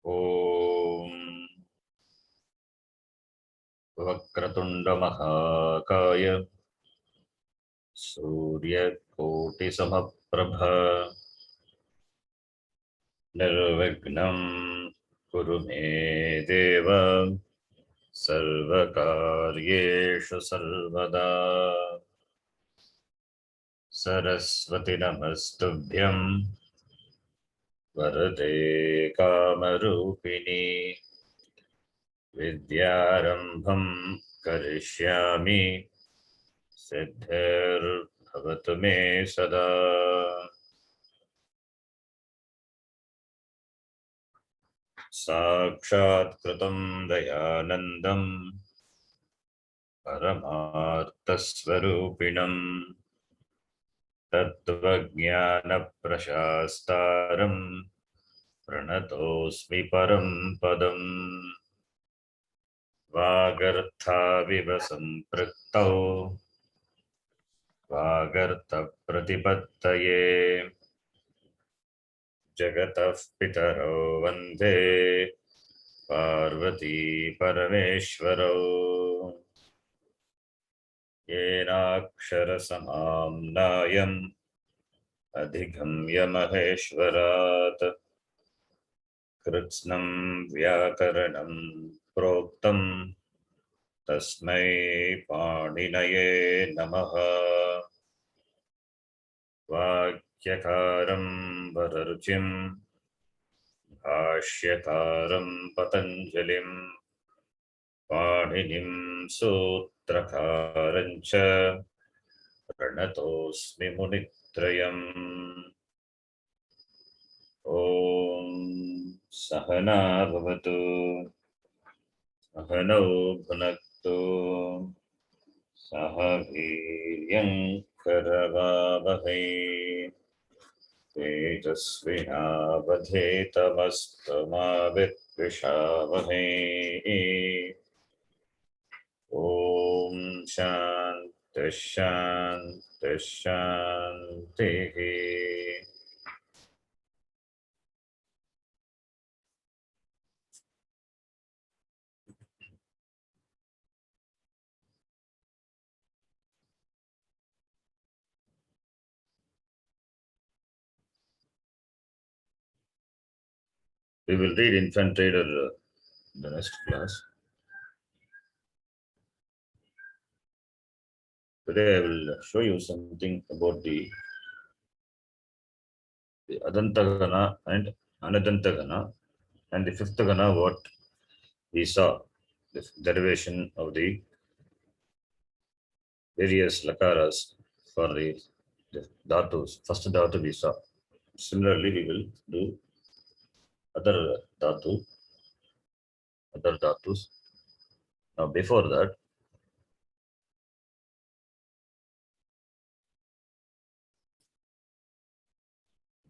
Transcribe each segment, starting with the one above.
ओम वक्रतुंड महाकाय सूर्यकोटिसमप्रभ निर्विघ्नं कुरु मे देव सर्वकार्येषु सर्वदा। सरस्वती नमस्तुभ्यं वरदे कामरूपिणी विद्यारंभं करिष्यामि सिद्धिर्भवतु मे सदा। साक्षात् कृतं दयानन्दं परमार्थस्वरूपिणं तत्त्वज्ञानप्रशास्तारं प्रणतोऽस्मि परं पदम्। वागर्थाविव सम्पृक्तौ वागर्थप्रतिपत्तये जगतः पितरौ वन्दे पार्वती परमेश्वरौ। येनाक्षरसमाम्नायम् अधिगम्य महेश्वरात् कृत्स्नं व्याकरणं प्रोक्तं तस्मै पाणिनये नमः। वाक्यकारं वररुचिं भाष्यकारं पतञ्जलिं पाणिनिं सूत्रकारं च प्रणतोऽस्मि मुनित्रयम्। ॐ सहना भवतु सहनौ भुनक्तु सह वीर्यं करवावहै तेजस्विनावधेतमस्तु मा विद्विषावहै। ॐ शान्ति शान्ति शान्तिः। We will read Infant Reader in the next class. Today I will show you something about the Adantagana and Anadantagana and the fifth Gana, what we saw, the derivation of the various lakaras for the dhatus. First dhatu we saw. Similarly, we will do other dhatus. Now, before that,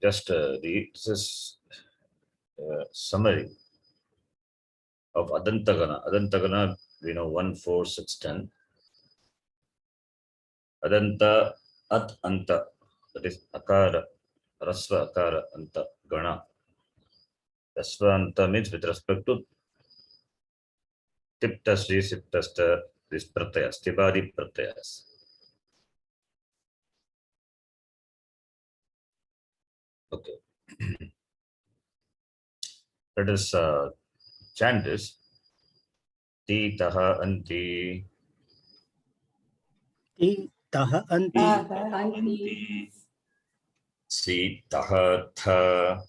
just this is summary of Adantagana. Adantagana, we know 1, 4, 6, 10. Adanta, at anta, that is akara, rasva akara anta, gana. Rasva anta means with respect to tipta, sri, siptasta, this pratyas, tipadi pratyas. Okay. Let us chant this. Ti taha anti. Ti taha anti. Si taha tha.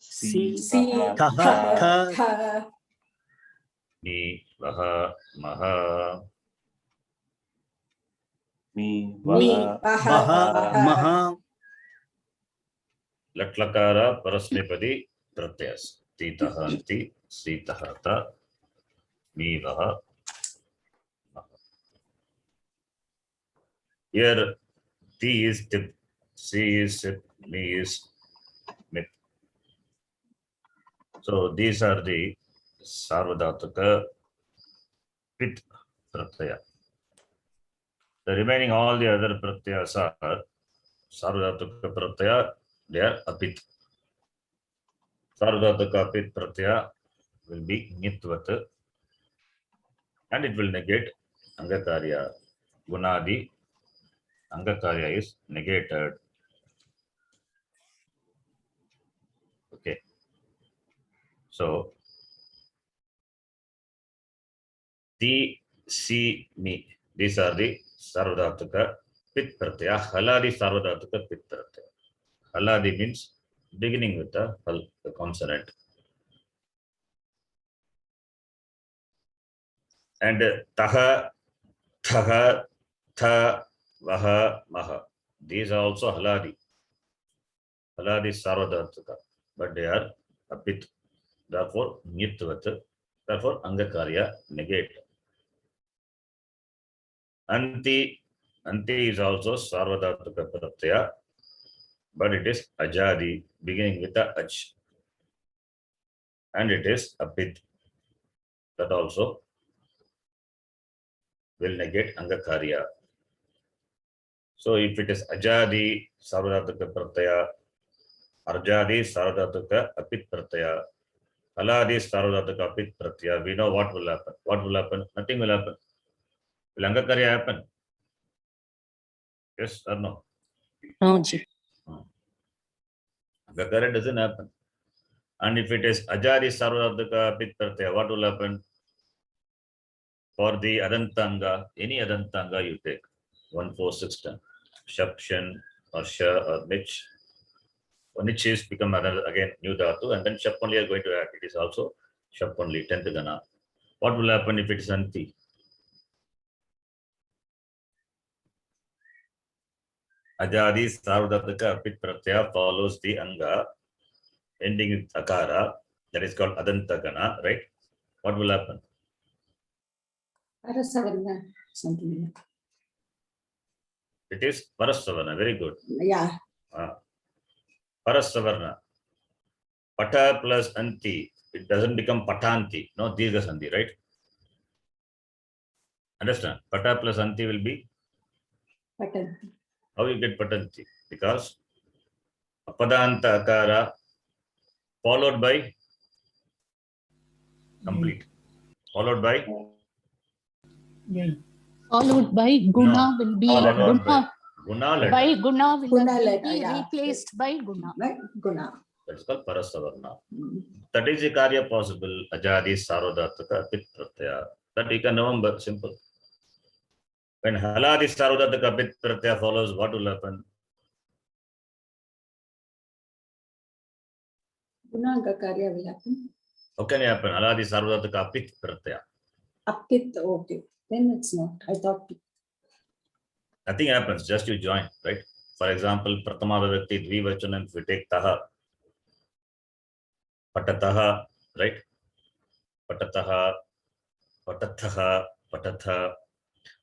Si taha tha. Mi vaha maha. Mi vaha maha. Latlakara parasmipadi pratyas. Ti taha anti. Si taha tha. Mi vaha. Here, Ti is tip, Si is sip, Mi is mit. So these are the Sarvadhatuka pit pratyaya. The remaining all the other pratyas are Sarvadhatuka pratyaya, they are apit. Sarvadhataka pit pratyaya will be nitvat, and it will negate Angakarya. Gunadi Angakarya is negated. Okay. So Ti, Si, Mi. These are the Sarvadhataka pit pratyaya. Haladi Sarvadhataka pit pratyaya. Haladi means beginning with the hal, the consonant. And Taha, Thaha, Tha, Vaha, Maha. These are also Haladi. Haladi Sarvadhataka. But they are a pit. Therefore, Nitvat. Therefore, Angakarya negate. Anti is also Sarvadhataka pratyaya, but it is Ajadi, beginning with the Aj. And it is a pit. That also will negate Angakarya. So if it is Ajadi Sarvadhataka pratyaya, Arjadi Sarvadhataka apit pratyaya, Haladi Sarvadhataka apit pratyaya, we know what will happen. What will happen? Nothing will happen. Will Angakarya happen? Yes or no? No, Ji. Angakarya doesn't happen. And if it is Ajadi Sarvadhataka apit pratyaya, what will happen? For the Adantanga, any Adantanga you take, 1, 4, 6, 10, Shap, Shen, or Sha, or Nich. Nich is become another again new dhatu, and then Shap only are going to add. It is also Shap only, 10th Gana. What will happen if it is Anti? Ajadi Sarvadhataka apit pratyaya follows the Anga, ending with Akara, that is called Adantagana, right? What will happen? Parasavarna, something like that. It is Parasavarna, very good. Yeah. Parasavarna. Pata plus Anti, it doesn't become Patanti, no Dirgha Sandhi, right? Understand? Pata plus Anti will be? Patan. How you get Patanti? Because Apadanta Akara followed by complete. Followed by? Followed by Guna will be Followed by Guna. Guna letter. By Guna will Guna be letter, yeah. replaced by Guna. Right? Guna. That's called Parasavarna. That is the Karya possible. Ajadi Sarvadhataka Pit Pratyaya. That you can remember, simple. When Haladi Sarvadhataka Pit Pratyaya follows, what will happen? Guna Angakarya will happen. How can it happen? Haladi Sarvadhataka Pit Pratyaya. Apit, okay. Then it's not. I thought. Nothing happens, just you join, right? For example, Pratama Vivakti Dvivachanam, if we take Taha, Patataha, right? Patataha, Patathaha, Patatha.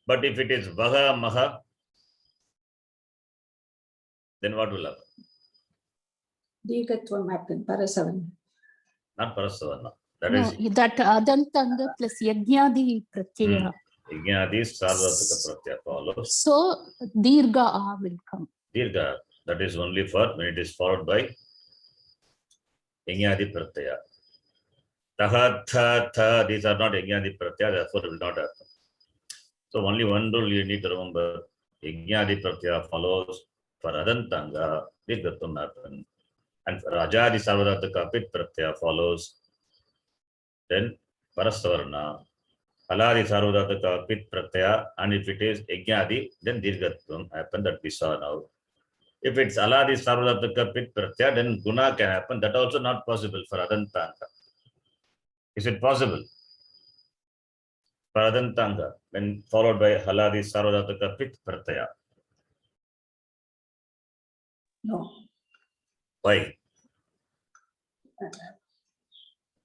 But if it is Vaha, Maha, then what will happen? Dirgatvam happen. Parasavarna. Not Parasavarna. That No, is that Adantanga plus Yajnadi Pratyaya. Yajnadi Sarvadhataka Pratyaya follows. So Dirgha A will come. Dirgha, that is only for when it is followed by Yajnadi Pratyaya. Taha, Tha, Tha, these are not Yajnadi Pratyaya, therefore it will not happen. So only one rule you need to remember. Yajnadi Pratyaya follows for Adantanga, Dirgatvam happen. And for Ajadi Sarvadhataka Pit Pratyaya follows. Then Parasavarna. Haladi Sarvadhataka Pit Pratyaya, and if it is Yajnadi, then Dirgatvam happen, that we saw now. If it's Aladi Sarvadhataka Pit Pratyaya, then Guna can happen. That also not possible for Adantanga. Is it possible? For Adantanga, when followed by Haladi Sarvadhataka Pit Pratyaya. No. Why?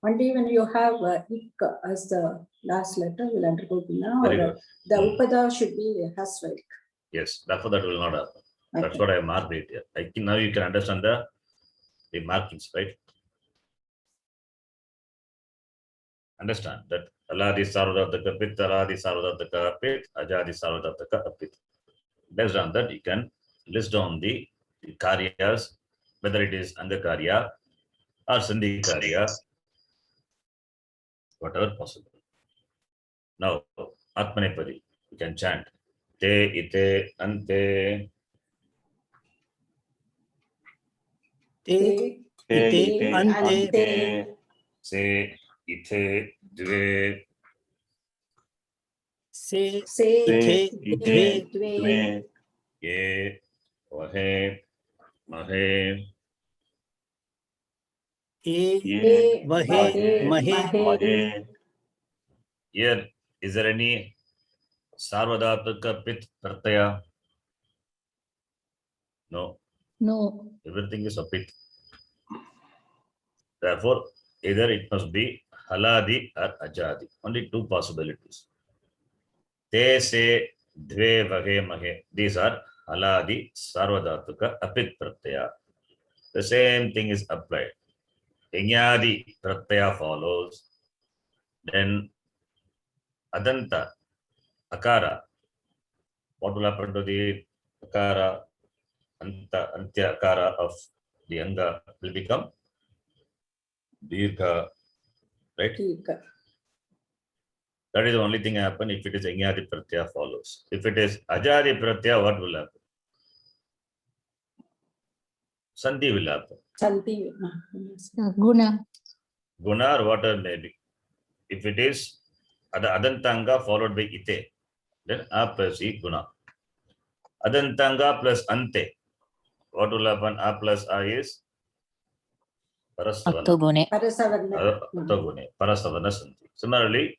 Only when you have ik as the last letter will undergo Guna, Very or good. the Upada should be Hasvaik. Yes, therefore that will not happen. That's what I marked it here. I think now you can understand the markings, right? Understand that Aladi Sarvadhataka Pit, Aladi Sarvadhataka Pit, Ajadi Sarvadhataka Pit. Based on that, you can list down the karyas, whether it is Angakarya, or Sandhi Karya, whatever possible. Now, Atmanepadi, you can chant. Te, ite, ante, Te, te, ite, ante. ante, se, ite, dve, Se, se, ite, ite, dve. dve, ye, vahe, mahe, Ye, ye, vahe, mahe, mahe. Here, is there any Sarvadhataka Pit Pratyaya? No, No. everything is a pit. Therefore, either it must be Haladi or Ajadi. Only two possibilities. Te se dve vahe mahe. These are Haladi Sarvadhataka Apit Pratyaya. The same thing is applied. Inyadi Pratyaya follows. Then Adanta Akara. What will happen to the Akara? Antya Akara of the Anga will become Dirgha, right? tika. That is the only thing happen if it is Inyadi Pratyaya follows. If it is Ajadi Pratyaya, what will happen? Sandhi will happen. Santi. Guna. Guna or whatever may be. If it is Adantanga followed by Ite, then A plus E Guna. Adantanga plus Ante, what will happen? A plus A is Parasavana. Octogone. Parasavarna. Octogone. Parasavana Sandhi. Similarly,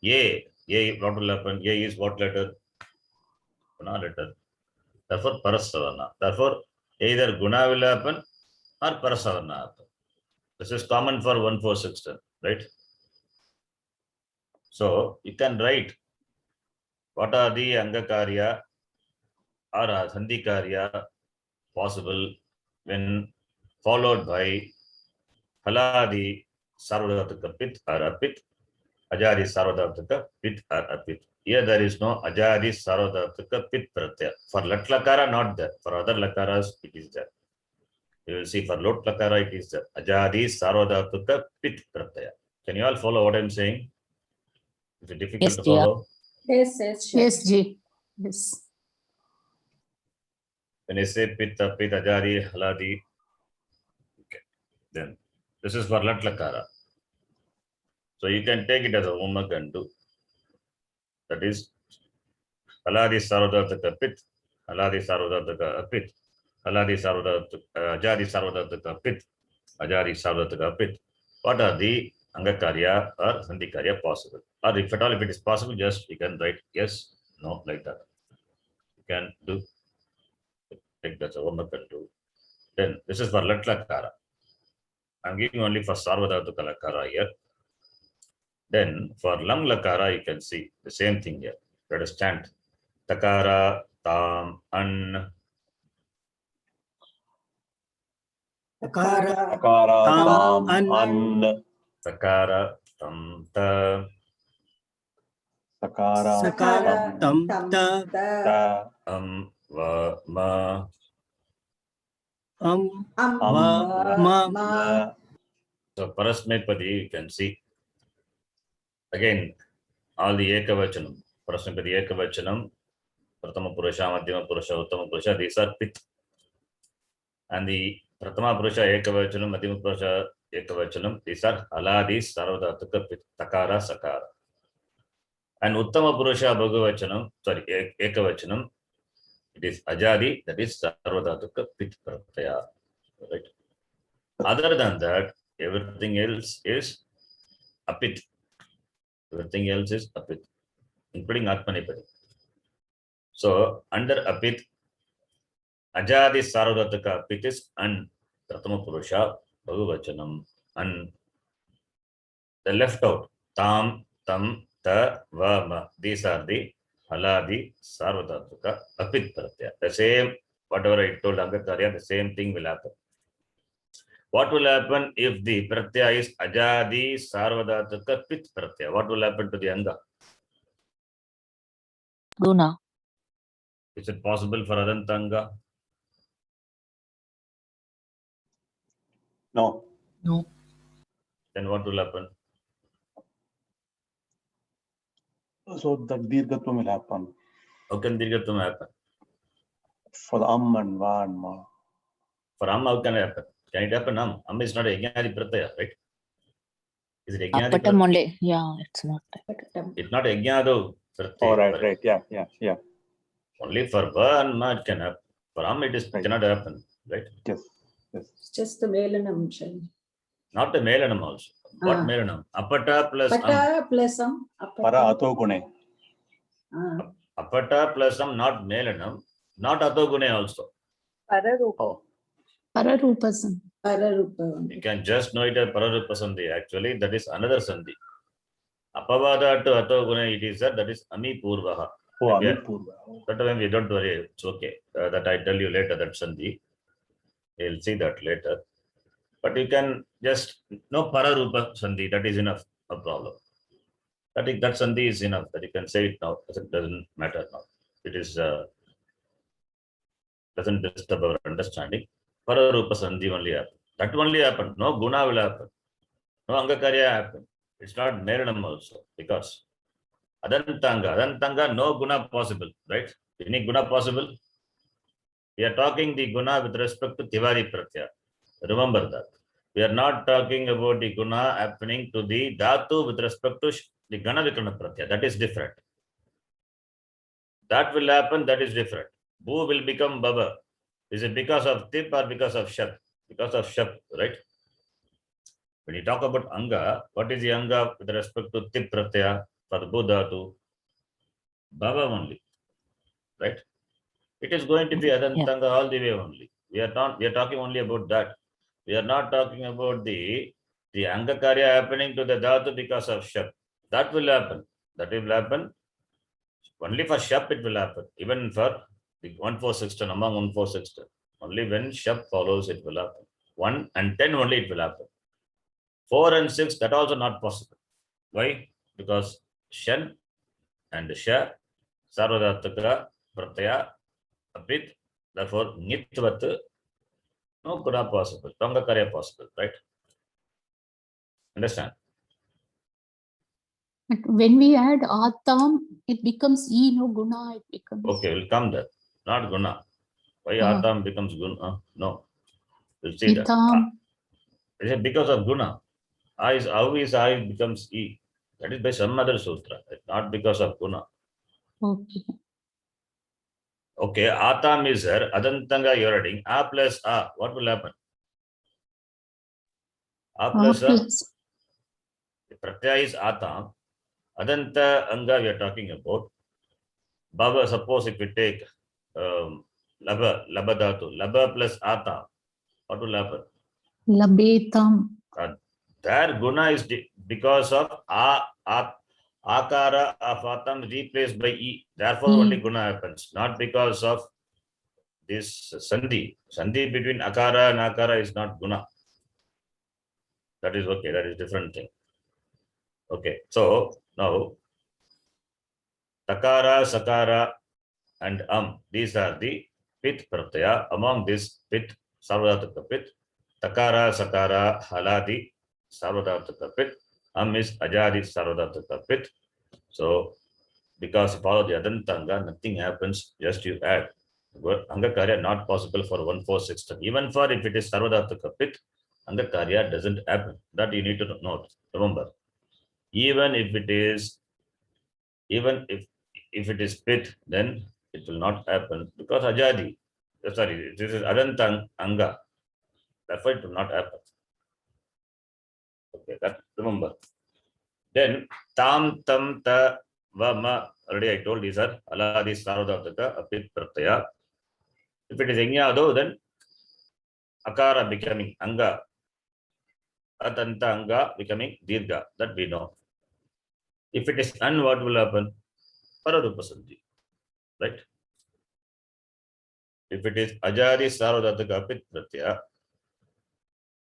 A, what will happen? A is what letter? Guna letter. Therefore, Parasavana. Therefore, either Guna will happen or Parasavana happen. This is common for 1, 4, 6, 10, right? So, you can write what are the Angakarya or Sandhikarya possible when followed by Haladi Sarvadhataka Pit or Apit, Ajadi Sarvadhataka Pit or Apit. Here there is no Ajadi Sarvadhataka Pit Pratyaya. For Lat Lakara, not there. For other Lakaras, it is there. You will see for Lot Lakara, it is there. Ajadi Sarvadhataka Pit Pratyaya. Can you all follow what I am saying? Is it difficult Yes, to dear. follow? Yes, yes, Yes, Ji. Yes. When I say Pit, Apit, Ajadi, Haladi, okay. Then this is for Lat Lakara. So you can take it as a homework and do. That is Haladi Sarvadhataka Pit, Haladi Sarvadhataka Apit, Haladi Sarvadhataka Ajadi Sarvadhataka Pit, Ajadi Sarvadhataka Pit. What are the Angakarya or Sandhikarya possible? Or if at all, if it is possible, just you can write yes, no, like that. You can do, take that as a homework and do. Then this is for Lat Lakara. I'm giving only for Sarvadhataka Lakara here. Then for Lang Lakara, you can see the same thing here. Let us chant. Takara, Tam, An. Takara, Akara, Tam, tam, an. Takara, Tam, Ta. Sakara, Sakara, tam, tam, ta. ta, Va, Ma. am, Va, va, ma. ma. So Parasmepadi, you can see. Again, all the Ekavachanam. Parasmepadi Ekavachanam, Pratama Purusha, Madhyama Purusha, Uttama Purusha, these are Pit. And the Pratama Purusha Ekavachanam, Madhyama Purusha Ekavachanam, these are Haladi Sarvadhataka Pit, Takara, Sakara. And Uttama Purusha Bhagavachanam, sorry, Ekavachanam, it is Ajadi, that is Sarvadhataka Pit Pratyaya. Right? Other than that, everything else is Apit. Everything else is Apit, including Atmanepadi. So, under Apit, Ajadi Sarvadhataka Apit is An, Pratama Purusha Bhagavachanam, An. The left out, Tam, Tam, Ta, Va, Ma. These are the Haladi Sarvadhataka Apit Pratyaya. The same, whatever I told Angakarya, the same thing will happen. What will happen if the Pratyaya is Ajadi Sarvadhataka Pit Pratyaya? What will happen to the Anga? Guna. Is it possible for Adantanga? No. No. Then what will happen? So the Dirgatvam will happen How can Dirgatvam happen? for the and Va and Ma. For how can it happen? Can it happen? Is not a Yajnadi Pratyaya, right? Is it Yajnadi Apatam Pratyaya? only. Yeah, it's not. Patatam. It's not Yajnado Pratyaya. Oh, right. Yeah. Only for Va and Ma it can happen. For it is Right. cannot happen, right? Yes. It's just the Melanam. Shanti. Not the Melanam also. What Ah. Melanam? Apata plus Pata plus Para Ato Gune. Apata plus not Melanam, not Atogune also. Oh, Pararupasam. Pararupa. You can just know it as Pararupa Sandhi. Actually, that is another Sandhi. Apavada to Atogune, it is that is Ami Purvaha. oh, Yeah. Amipurva. That time we don't worry, it's okay. That I tell you later, that Sandhi. You'll see that later. But you can just know Pararupa Sandhi, that is enough, no problem. That Sandhi is enough, that you can say it now, it doesn't matter now. It is doesn't disturb our understanding. Pararupa Sandhi only happen. That only happen. No Guna will happen. No Angakarya happen. It's not Meranam also, because Adantanga, no Guna possible, right? Any Guna possible? We are talking the Guna with respect to Tivari Pratyaya. Remember that. We are not talking about the Guna happening to the Dhatu with respect to the Gana Vikrana Pratyaya. That is different. That will happen, that is different. Bhu will become Baba. Is it because of Tip or because of Shap? Because of Shap, right? When you talk about Anga, what is the Anga with respect to Tip Pratyaya for the Buddha to Baba only, right? It is going to be Adantanga all the way only. We are talking only about that. We are not talking about the Angakarya happening to the Dhatu because of Shap. That will happen. That will happen. Only for Shap it will happen. Even for the 1-4-6-10, among 1-4-6-10. Only when Shap follows it will happen. 1 and 10 only it will happen. 4 and 6, that also not possible. Why? Because Shan and Sha, Sarvadhataka, Pratyaya, Apit, therefore Nitvat, no Guna possible, Tangakarya possible, right? Understand? But when we add Atam, it becomes E, no Guna, it becomes. Okay, we'll come there. Not Guna. Why Atam becomes Guna? No. We'll see that. Itam. Is it because of Guna? How is I becomes E? That is by some other sutra, not because of Guna. Okay. Okay, Atam is there. Adantanga you're adding. A plus A. What will happen? A plus A. plus. The Pratyaya is Atam. Adanta Anga we are talking about. Baba, suppose if we take Laba Dhatu, Laba plus Atam, what will happen? Labetam. Their Guna is because of Akara of Atam replaced by E. Therefore, only Guna happens, not because of this Sandhi. Sandhi between Akara and Akara is not Guna. That is okay, that is different thing. Okay, so now Takara, Sakara, and these are the Pit Pratyaya. Among this Pit, Sarvadhataka Pit, Takara, Sakara, Haladi, Sarvadhataka Pit, is Ajadi, Sarvadhataka Pit. So, because of all of the Adantanga, nothing happens, just you add. Angakarya not possible for 1-4-6-10. Even for if it is Sarvadhataka Pit, Angakarya doesn't happen. That you need to note. Remember, even if it is Pit, then it will not happen because Ajadi, sorry, this is Adantang Anga. Therefore, it will not happen. Okay, that remember. Then Tam, Tam, Ta, Va, Ma, already I told these are Aladi, Sarvadhataka, Apit, Pratyaya. If it is Yajnado, then Akara becoming Anga, Atanta Anga becoming Dirga. That we know. If it is An, what will happen? Pararupa Sandhi. Right? If it is Ajadi, Sarvadhataka, Apit, Pratyaya,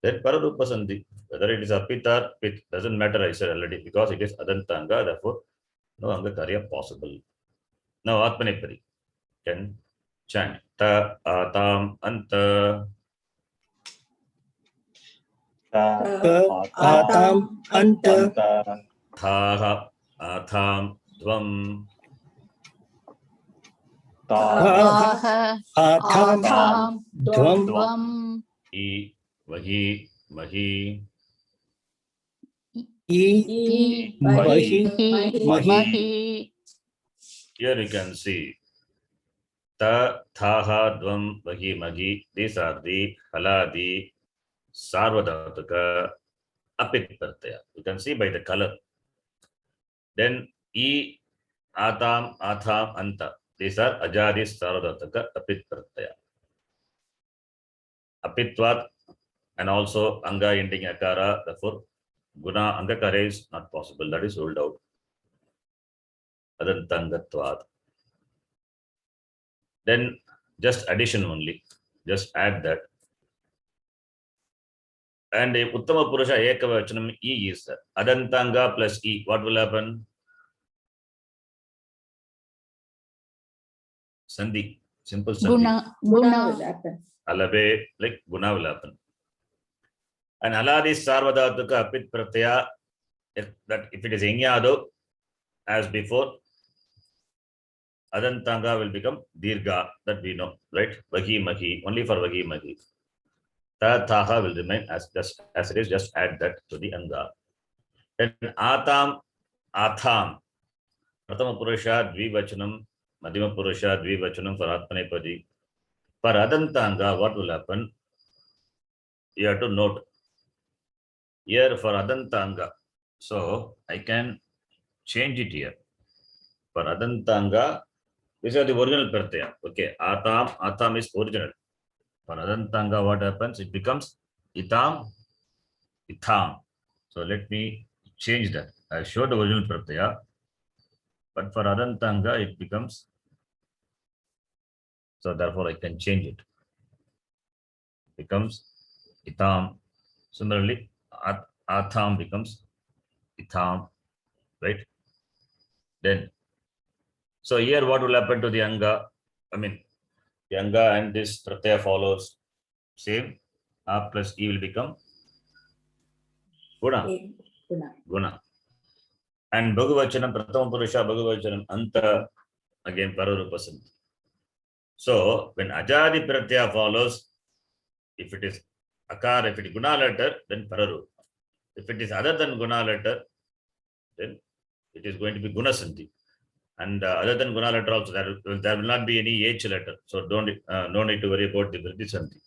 then Pararupa Sandhi. Whether it is Apit or Pit, doesn't matter, I said already, because it is Adantanga, therefore, no Angakarya possible. Now, Atmanipari can chant Ta, Atam, Anta. ta, ta, atam, anta, anta, thaha, atham, dvam, ta, Taha, atham, atham, dvam, dvam, I, vahi, mahi, I, Vahi, Vahi, Mahi. Here you can see ta, thaha, dvam, vahi, mahi. These are the haladi, sarvadhataka, apit pratyaya. You can see by the color. Then I, atam, atham, anta. These are ajadi, sarvadhataka, apit pratyaya. Apitvat and also anga ending akara. Therefore, guna angakara is not possible. That is ruled out. Adantangatvat. Then just addition only. Just add that. And if Uttama Purusha Ekavachanam E is there. Adantanga plus E. What will happen? Sandhi. Simple Sandhi. Guna, Guna guna. will happen. Alabe, like guna will happen. And haladi sarvadhatuka apit pratyaya, if it is inyado, as before, adantanga will become dirgha, that we know, right? Vahi mahi, only for vahi mahi. Ta thaha will remain as it is, just add that to the anga. Then atam, atham, prathama purusha dvivachanam, madhyama purusha dvivachanam for atmanepadi. For adantanga, what will happen? You have to note here for adantanga. So I can change it here. For adantanga, these are the original pratyaya. Okay, atam is original. For adantanga, what happens? It becomes itam, itham. So let me change that. I showed the original pratyaya, but for adantanga, it becomes. So therefore, I can change it. Becomes itam. Similarly, atham becomes itham, right? Then, so here what will happen to the anga? I mean, the anga and this pratyaya follows same. A plus E will become guna. Guna. Guna. And Bhagavachanam, Prathama Purusha, Bhagavachanam, Anta, again Pararupasan. So when Ajadi Pratyaya follows, if it is Akar, if it is Guna letter, then Pararupa. If it is other than Guna letter, then it is going to be Guna Sandhi. And other than Guna letter also, there will not be any H letter. So no need to worry about the Vriddhi Sandhi.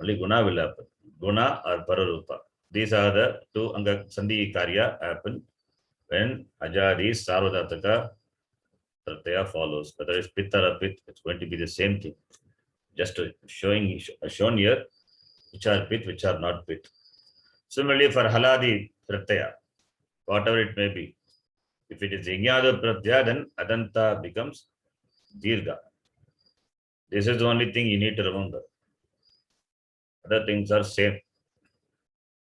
Only Guna will happen. Guna or Pararupa. These are the two Anga Sandhi Karya happen when Ajadi Sarvadhataka Pratyaya follows. Whether it's Pit or Apit, it's going to be the same thing. Just shown here, which are Pit, which are not Pit. Similarly, for Haladi Pratyaya, whatever it may be, if it is Inyada Pratyaya, then Adanta becomes Dirgha. This is the only thing you need to remember. Other things are same.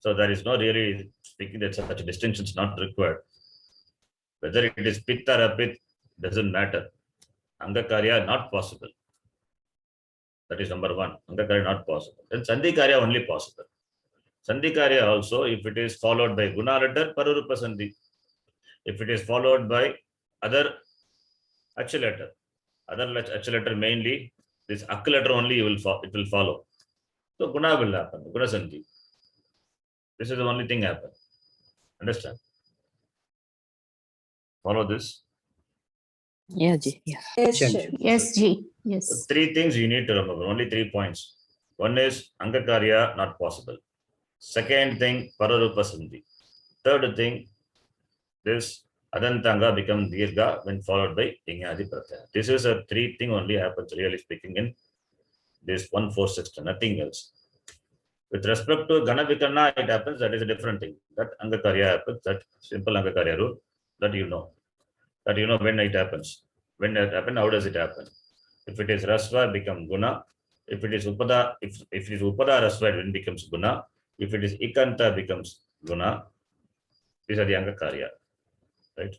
So there is no really speaking that such a distinction is not required. Whether it is Pit or Apit doesn't matter. Angakarya not possible. That is number one. Angakarya not possible. Then Sandhikarya only possible. Sandhikarya also, if it is followed by Guna letter, Pararupa Sandhi. If it is followed by other H letter, H letter mainly, this Ak letter only it will follow. So Guna will happen, Guna Sandhi. This is the only thing happen. Understand? Follow this. Yeah, Ji. Yeah. Yes, Sure. sure. Yes, Ji. So Yes. three things you need to remember, only 3 points. One is Angakarya, not possible. Second thing, Pararupa Sandhi. Third thing, this Adantanga becomes Dirgha when followed by Inyadi Pratyaya. This is a 3 thing only happens, really speaking, in this 1-4-6, nothing else. With respect to Gana Vikarna, it happens, that is a different thing. That Angakarya happens, that simple Angakarya rule, that you know. That you know when it happens. When it happens, how does it happen? If it is Rasva, become Guna. If it is Upada, if it is Upada Rasva, it becomes Guna. If it is Ikanta, becomes Guna. These are the Angakarya. Right?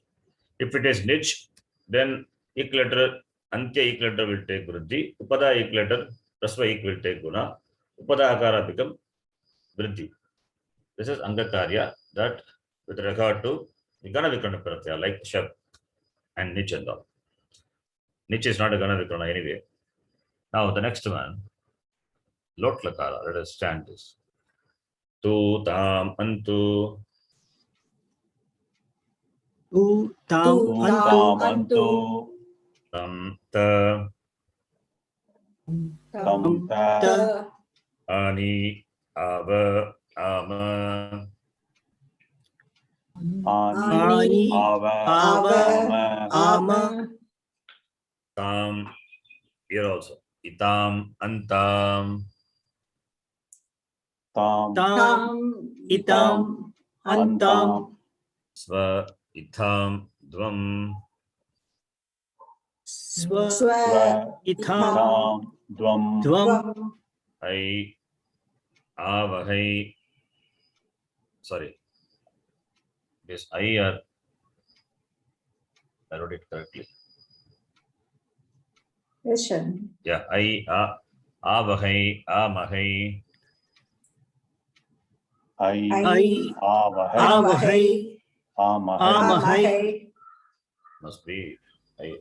If it is niche, then ik letter, Antya ik letter will take Vriddhi. Upada ik letter, Rasva ik will take Guna. Upada Akara become Vriddhi. This is Angakarya, that with regard to Gana Vikrana Pratyaya, like Shab and Nich and all. Nich is not a Gana Vikrana anyway. Now the next one, Lot Lakara, let us stand this. Tu tam antu Tu tam antu. Antu. tam ta Tam ta. ani ava ama Ani Ava. ava Ama. ama. tam. Here also itam antam Tam. Tam itam antam. sva itam dvam Swa Swa. itam Tam. Dvam. dvam. hai avahai. Sorry, this I are, I wrote it correctly. Yes, Shan. Yeah, I avahai amahai Ai. Ai Avahai. avahai Amahai. amahai. must be I.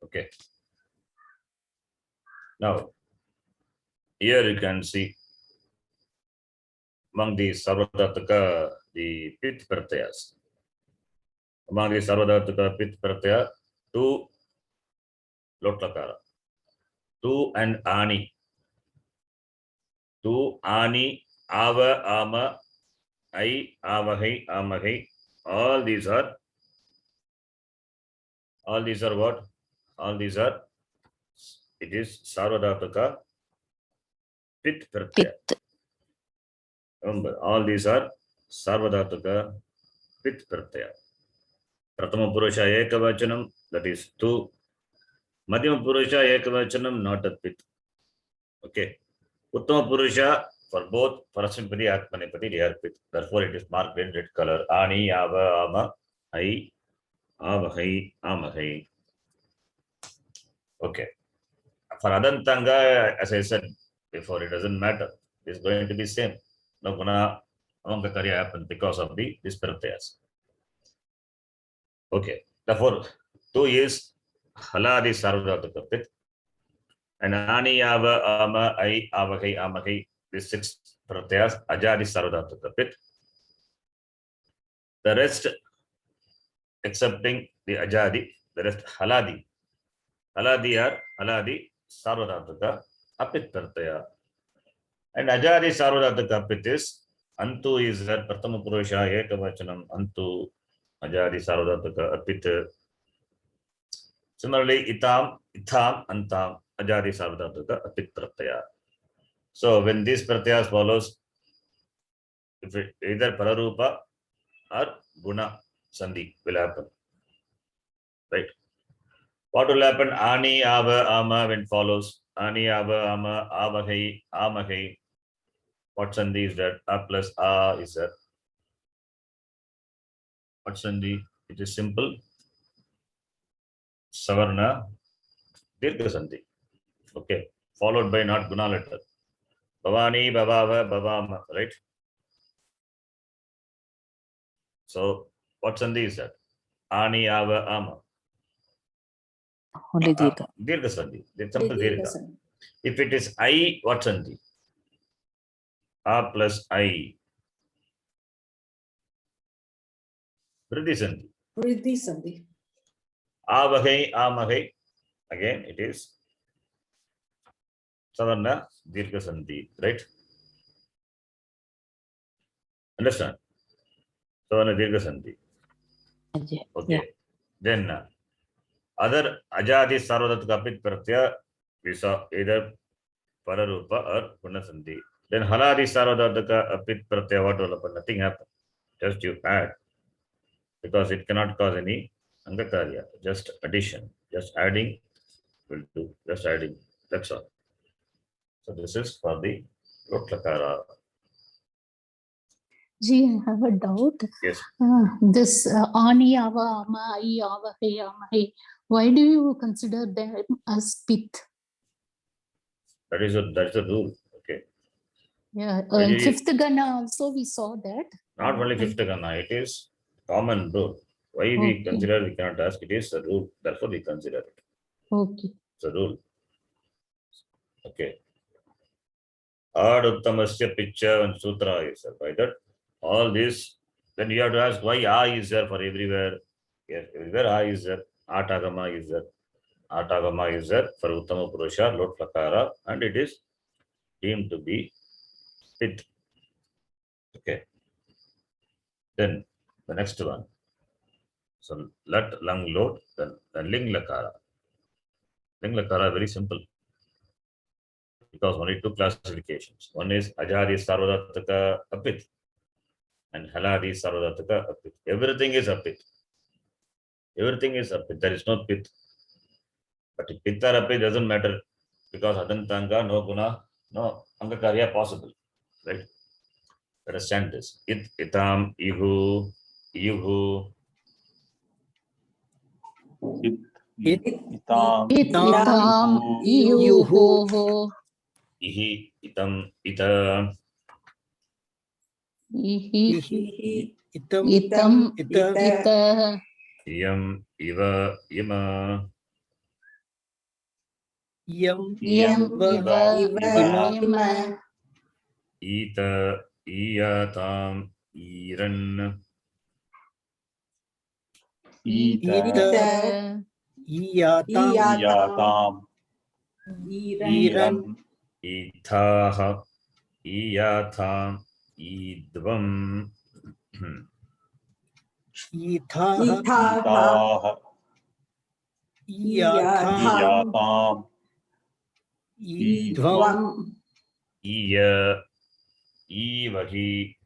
Okay. Now, here you can see among the Sarvadhataka, the Pith Pratyas. Among the Sarvadhataka Pith Pratyaya, 2 Lotlakara, 2 and Ani. 2 Ani, Ava, Ama, I, Avahai, Amahai. All these are what? All these are, it is Sarvadhataka Pith Pratyaya. Pith. Remember, all these are Sarvadhataka Pith Pratyaya. Prathama Purusha Ekavachanam, that is 2. Madhyama Purusha Ekavachanam, not a Pith. Okay. Uttama Purusha, for both Parasampati Atmanipati, they are Pith. Therefore, it is marked in red color. Ani, Ava, Ama, I, Avahai, Amahai. Okay. For Adantanga, as I said before, it doesn't matter. It's going to be same. No guna Amangakarya happen because of the Pratyas. Okay. Therefore, 2 is Haladi Sarvadhataka Pith. And Ani, Ava, Ama, I, Avahai, Amahai, these 6 Pratyas, Ajadi Sarvadhataka Pith. The rest, excepting the Ajadi, the rest Haladi. Haladi are Haladi Sarvadhataka Apit Pratyaya. And Ajadi Sarvadhataka Apit is Antu is that Prathama Purusha Ekavachanam Antu Ajadi Sarvadhataka Apit. Similarly, Itam, Itham, Antam, Ajadi Sarvadhataka Apit Pratyaya. So when these Pratyas follows, if it either Pararupa or Guna Sandhi will happen. Right? What will happen? Ani, Ava, Ama when follows. Ani, Ava, Ama, Avahai, Amahai. What Sandhi is that? A plus A is that. What Sandhi? It is simple. Savarna, Dirgha Sandhi. Okay. Followed by not Guna letter. Bhavani, Bhavava, Bhavama. Right? So, what Sandhi is that? Ani, Ava, Ama. Only Dirgha. Dirgha Sandhi. Simple Dirgha. Sandhi. If it is I, what Sandhi? A plus I. Vriddhi Sandhi. Vriddhi Sandhi. Avahai, Amahai. Again, it is Savarna, Dirgha Sandhi. Right? Understand? Savarna, Dirgha Sandhi. Okay. Yeah. Then other Ajadi Sarvadhataka Apit Pratyaya, we saw either Pararupa or Guna Sandhi. Then Haladi Sarvadhataka Apit Pratyaya, what will happen? Nothing happen. Just you add. Because it cannot cause any Angakarya. Just addition. Just adding will do. Just adding. That's all. So this is for the Lotlakara. Gee, I have a doubt. Yes. This Ani, Ava, Ama, I, Avahai, Amahai. Why do you consider them as Pith? That is a rule. Okay. Yeah, Why did you- fifth Gana also we saw that. Not only fifth Gana, it is common rule. Why we Okay. consider, we cannot ask, it is a rule, therefore we consider it. Okay. It's a rule. Okay. Ad Uttamasya picture and sutra is there. By that, all this, then you have to ask why A is there for everywhere. Yes, everywhere A is there. Atagama is there. Atagama is there for Uttama Purusha, Lot Lakara, and it is deemed to be Pit. Okay. Then the next one. So Lat, Lang, Lot, then Ling Lakara. Ling Lakara, very simple. Because only two classifications. One is Ajadi Sarvadataka Apit and Haladi Sarvadataka Apit. Everything is Apit. Everything is Apit. There is no Pit. But if Pit or Apit doesn't matter because Adantanga, no Guna, no Angakarya possible. Right? Understand this. It, Itam, Ihu, Ihu, Itam, Itam, Yuhu. Yuhu, Ihi, Itam, Ita, Ihi, Ihi. Itam. Itam, Ita. Ita, Iyam, Iva, Ima, Yam. Yam, Iva, Ima. Ima, Ita, Iyatam, Iran, Ita. Iyatam. Yatam, Iran. Itaha, Iyatham, Idvam, Itha. Itaha, Iyatham. Yatam, Idvam. Iya, Ivahi,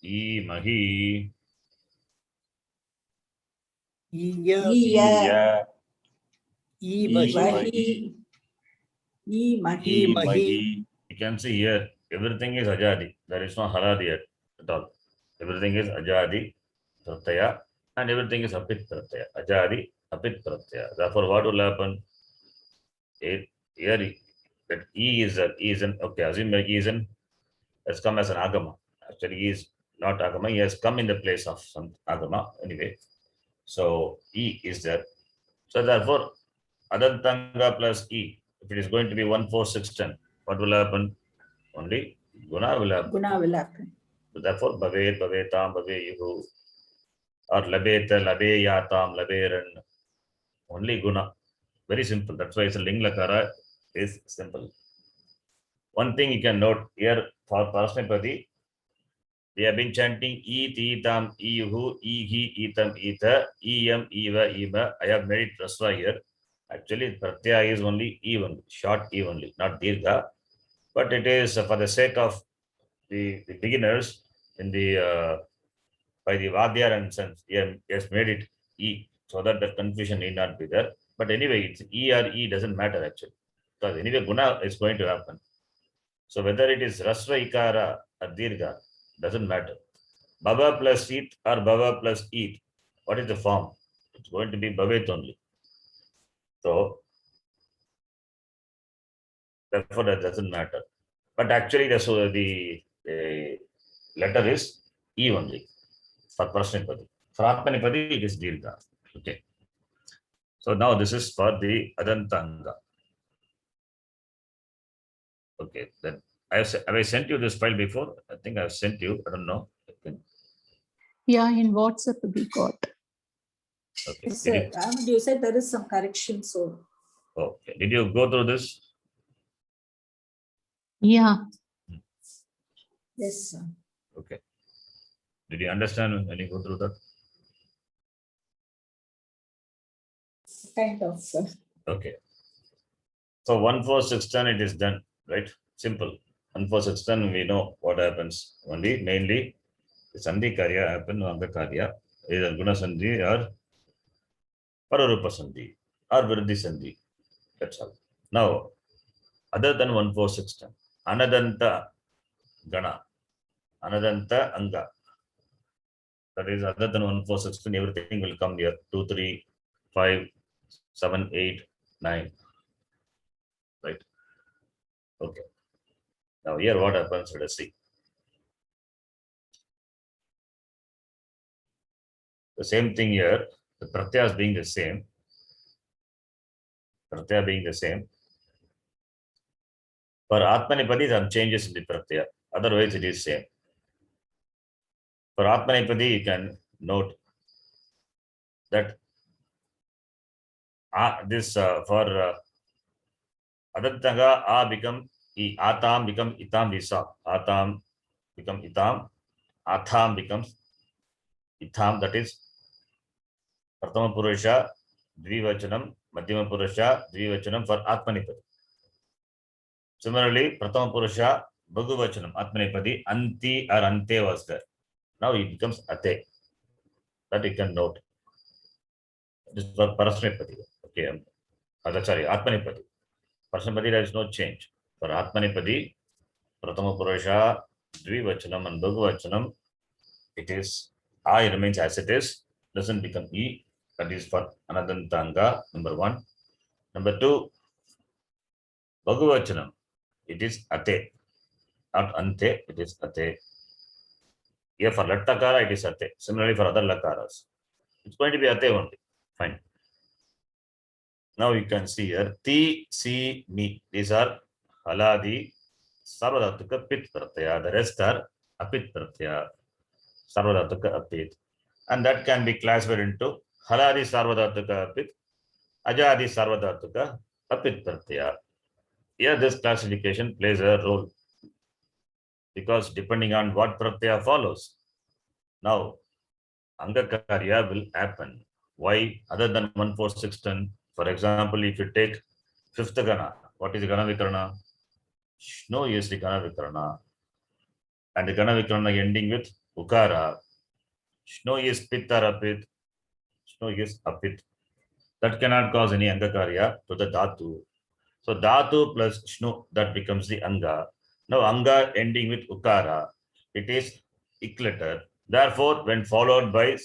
Imahi, Iya. Iya, Ivahi. Imahi. You can see here, everything is Ajadi. There is no Haradi yet at all. Everything is Ajadi, Pratyaya, and everything is Apit Pratyaya. Ajadi, Apit Pratyaya. Therefore, what will happen? Here, that E is an, okay, assume that E is an, has come as an Agama. Actually, he is not Agama, he has come in the place of some Agama anyway. So, E is there. So, therefore, Adantanga plus E, if it is going to be 1, 4, 6, 10, what will happen? Only Guna will happen. Guna will happen. So therefore, Bhavet, Bhavetam, Bhaveyuhu, or Labeta, Labeyatam, Laberan, only Guna. Very simple. That's why it's a Ling Lakara is simple. One thing you can note here for Parasmipadi, they have been chanting E, Titam, Iyuhu, Ihi, Itam, Ita, Iyam, Eva, Ima. I have made it Rasva here. Actually, Pratyaya is only E only, short E only, not Dirgha. But it is for the sake of the beginners in the by the Vadyar and Sons, he has made it E so that the confusion need not be there. But anyway, it's E or E doesn't matter actually. Because anyway, Guna is going to happen. So whether it is Rasva Ikara or Dirgha, doesn't matter. Baba plus Eat or Baba plus Eat. What is the form? It's going to be Bhavet only. So therefore that doesn't matter. But actually the letter is E only for Prashnipadi. For Atmanipadi, it is Dirgha. Okay. So now this is for the Adantanga. Okay. Then have I sent you this file before? I think I've sent you. I don't know. yeah, in WhatsApp we got. Okay. Yes, Did sir. You said there is some correction, so okay. Did you go through this? Yeah, yes, sir. Okay. Did you understand when you go through that? Kind of, sir. Okay. So 1, 4, 6, 10, it is done, right? Simple. 1, 4, 6, 10, we know what happens. Only mainly the Sandhi Karya happen on the Karya, either Guna Sandhi or Pararupa Sandhi or Vriddhi Sandhi. That's all. Now, other than 1, 4, 6, 10, Anadanta Gana, Anadanta Anga. That is other than 1, 4, 6, 10, everything will come here. 2, 3, 5, 7, 8, 9. Right? Okay. Now here what happens, let us see. The same thing here, the pratyas being the same. Pratyaya being the same. For Atmanipadi, some changes in the pratyaya. Otherwise, it is same. For Atmanipadi, you can note that this for Adantanga, A become E, Atam become Itam Disa. Atam become Itam. Atham becomes Itham, that is Prathama Purusha, Dvivachanam, Madhyama Purusha, Dvivachanam for Atmanipadi. Similarly, Prathama Purusha, Bhagavachanam, Atmanipadi, Anti or Ante was there. Now it becomes Ate. That you can note. This is for Parasmipadi. Okay. Sorry, Atmanipadi. Parasmipadi, there is no change. For Atmanipadi, Prathama Purusha, Dvivachanam and Bhagavachanam, it is I remains as it is, doesn't become E. That is for Anadantanga, number 1. Number 2, Bhagavachanam, it is Ate. Not Ante, it is Ate. Here for Lattakara, it is Ate. Similarly for other Lakaras. It's going to be Ate only. Fine. Now you can see here, Ti, Si, Mi. These are Haladi, Sarvadhatuka, Pit Pratyaya. The rest are Apit Pratyaya. Sarvadhatuka, Apit. And that can be classified into Haladi Sarvadhatuka, Apit, Ajadi Sarvadhatuka, Apit Pratyaya. Here this classification plays a role because depending on what Pratyaya follows. Now, Angakarya will happen. Why? Other than 1, 4, 6, 10. For example, if you take 5th Gana, what is the Gana Vikarana? Shno is the Gana Vikarana. And the Gana Vikarana ending with Ukara. Shno is Pit or Apit. Shno is Apit. That cannot cause any Angakarya to the Dhatu. So Dhatu plus Shnu, that becomes the Anga. Now Anga ending with Ukara, it is Ik letter. Therefore, when followed by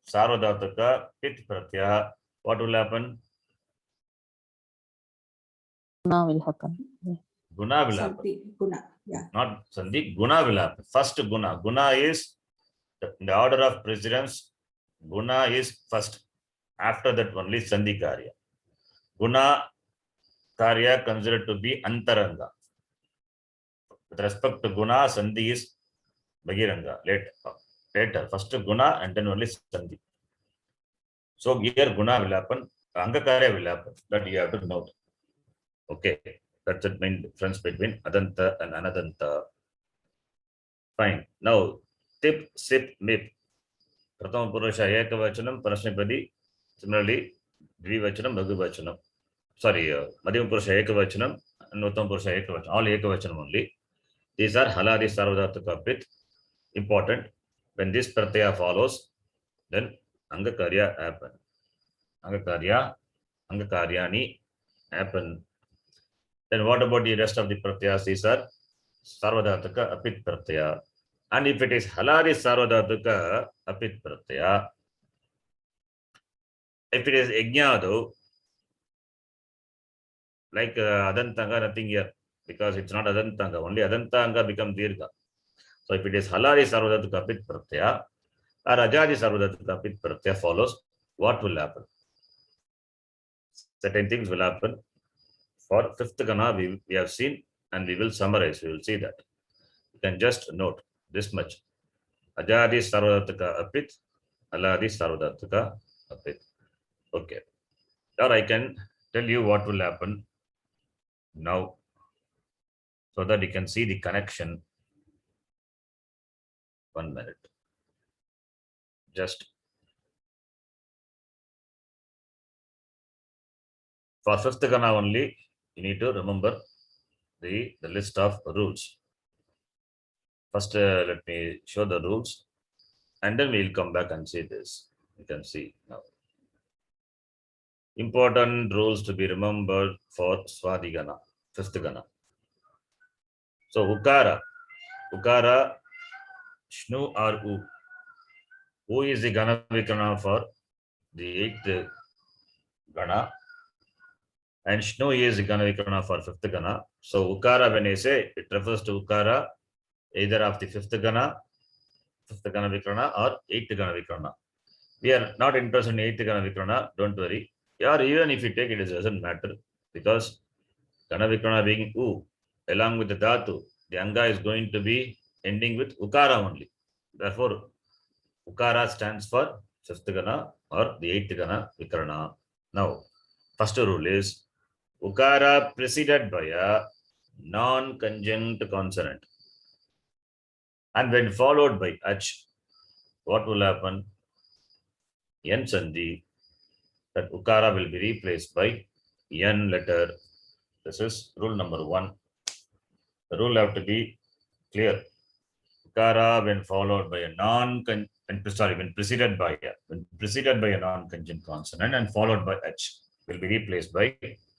Sarvadhataka, Pit Pratyaya, what will happen? Guna will happen. Yeah. Guna will happen. Sandhi, Guna, yeah. Not Sandhi, Guna will happen. First Guna. Guna is in the order of precedence. Guna is first. After that only Sandhi Karya. Guna Karya considered to be Antaranga. With respect to Guna, Sandhi is Bhagiranga. Later. First Guna and then only Sandhi. So here Guna will happen. Angakarya will happen. That you have to note. Okay. That's the main difference between Adanta and Anadanta. Fine. Now, Tip, Sip, Mip. Prathama Purusha Ekavachanam, Parasmipadi. Similarly, Dvivachanam, Bhagavachanam. Sorry, Madhyama Purusha Ekavachanam and Uttama Purusha Ekavachanam. All Ekavachanam only. These are Haladi Sarvadhatuka Pit. Important. When this Pratyaya follows, then Angakarya happen. Angakaryani happen. Then what about the rest of the Pratyayas? These are Sarvadhatuka Apit Pratyaya. And if it is Haladi Sarvadhatuka Apit Pratyaya, if it is Yajnado, like Adantanga, nothing here, because it's not Adantanga, only Adantanga becomes Dirgha. So if it is Haladi Sarvadhatuka Apit Pratyaya or Ajadi Sarvadhatuka Apit Pratyaya follows, what will happen? Certain things will happen. For 5th Gana, we have seen and we will summarize. We will see that. You can just note this much. Ajadi Sarvadhatuka Apit, Haladi Sarvadhatuka Apit. Okay. Or I can tell you what will happen now so that you can see the connection. 1 minute. Just for 5th Gana only, you need to remember the list of rules. First, let me show the rules and then we'll come back and see this. You can see now. Important rules to be remembered for Swadhigana, 5th Gana. So, Ukara, Shnu or U. U is the Gana Vikarana for the 8th Gana. And Shnu is the Gana Vikarana for 5th Gana. So, Ukara, when I say, it refers to Ukara either of the 5th Gana Vikarana or 8th Gana Vikarana. We are not interested in eighth Gana Vikrana, don't worry. Or even if you take it, it doesn't matter because Gana Vikrana being U, along with the Dhatu, the Anga is going to be ending with Ukara only. Therefore, Ukara stands for fifth Gana or the eighth Gana Vikrana. Now, first rule is Ukara preceded by a non-conjunct consonant. And when followed by Ach, what will happen? N Sandhi, that Ukara will be replaced by N letter. This is rule number 1. The rule have to be clear. Ukara when followed by a when preceded by a non-conjunct consonant and followed by H will be replaced by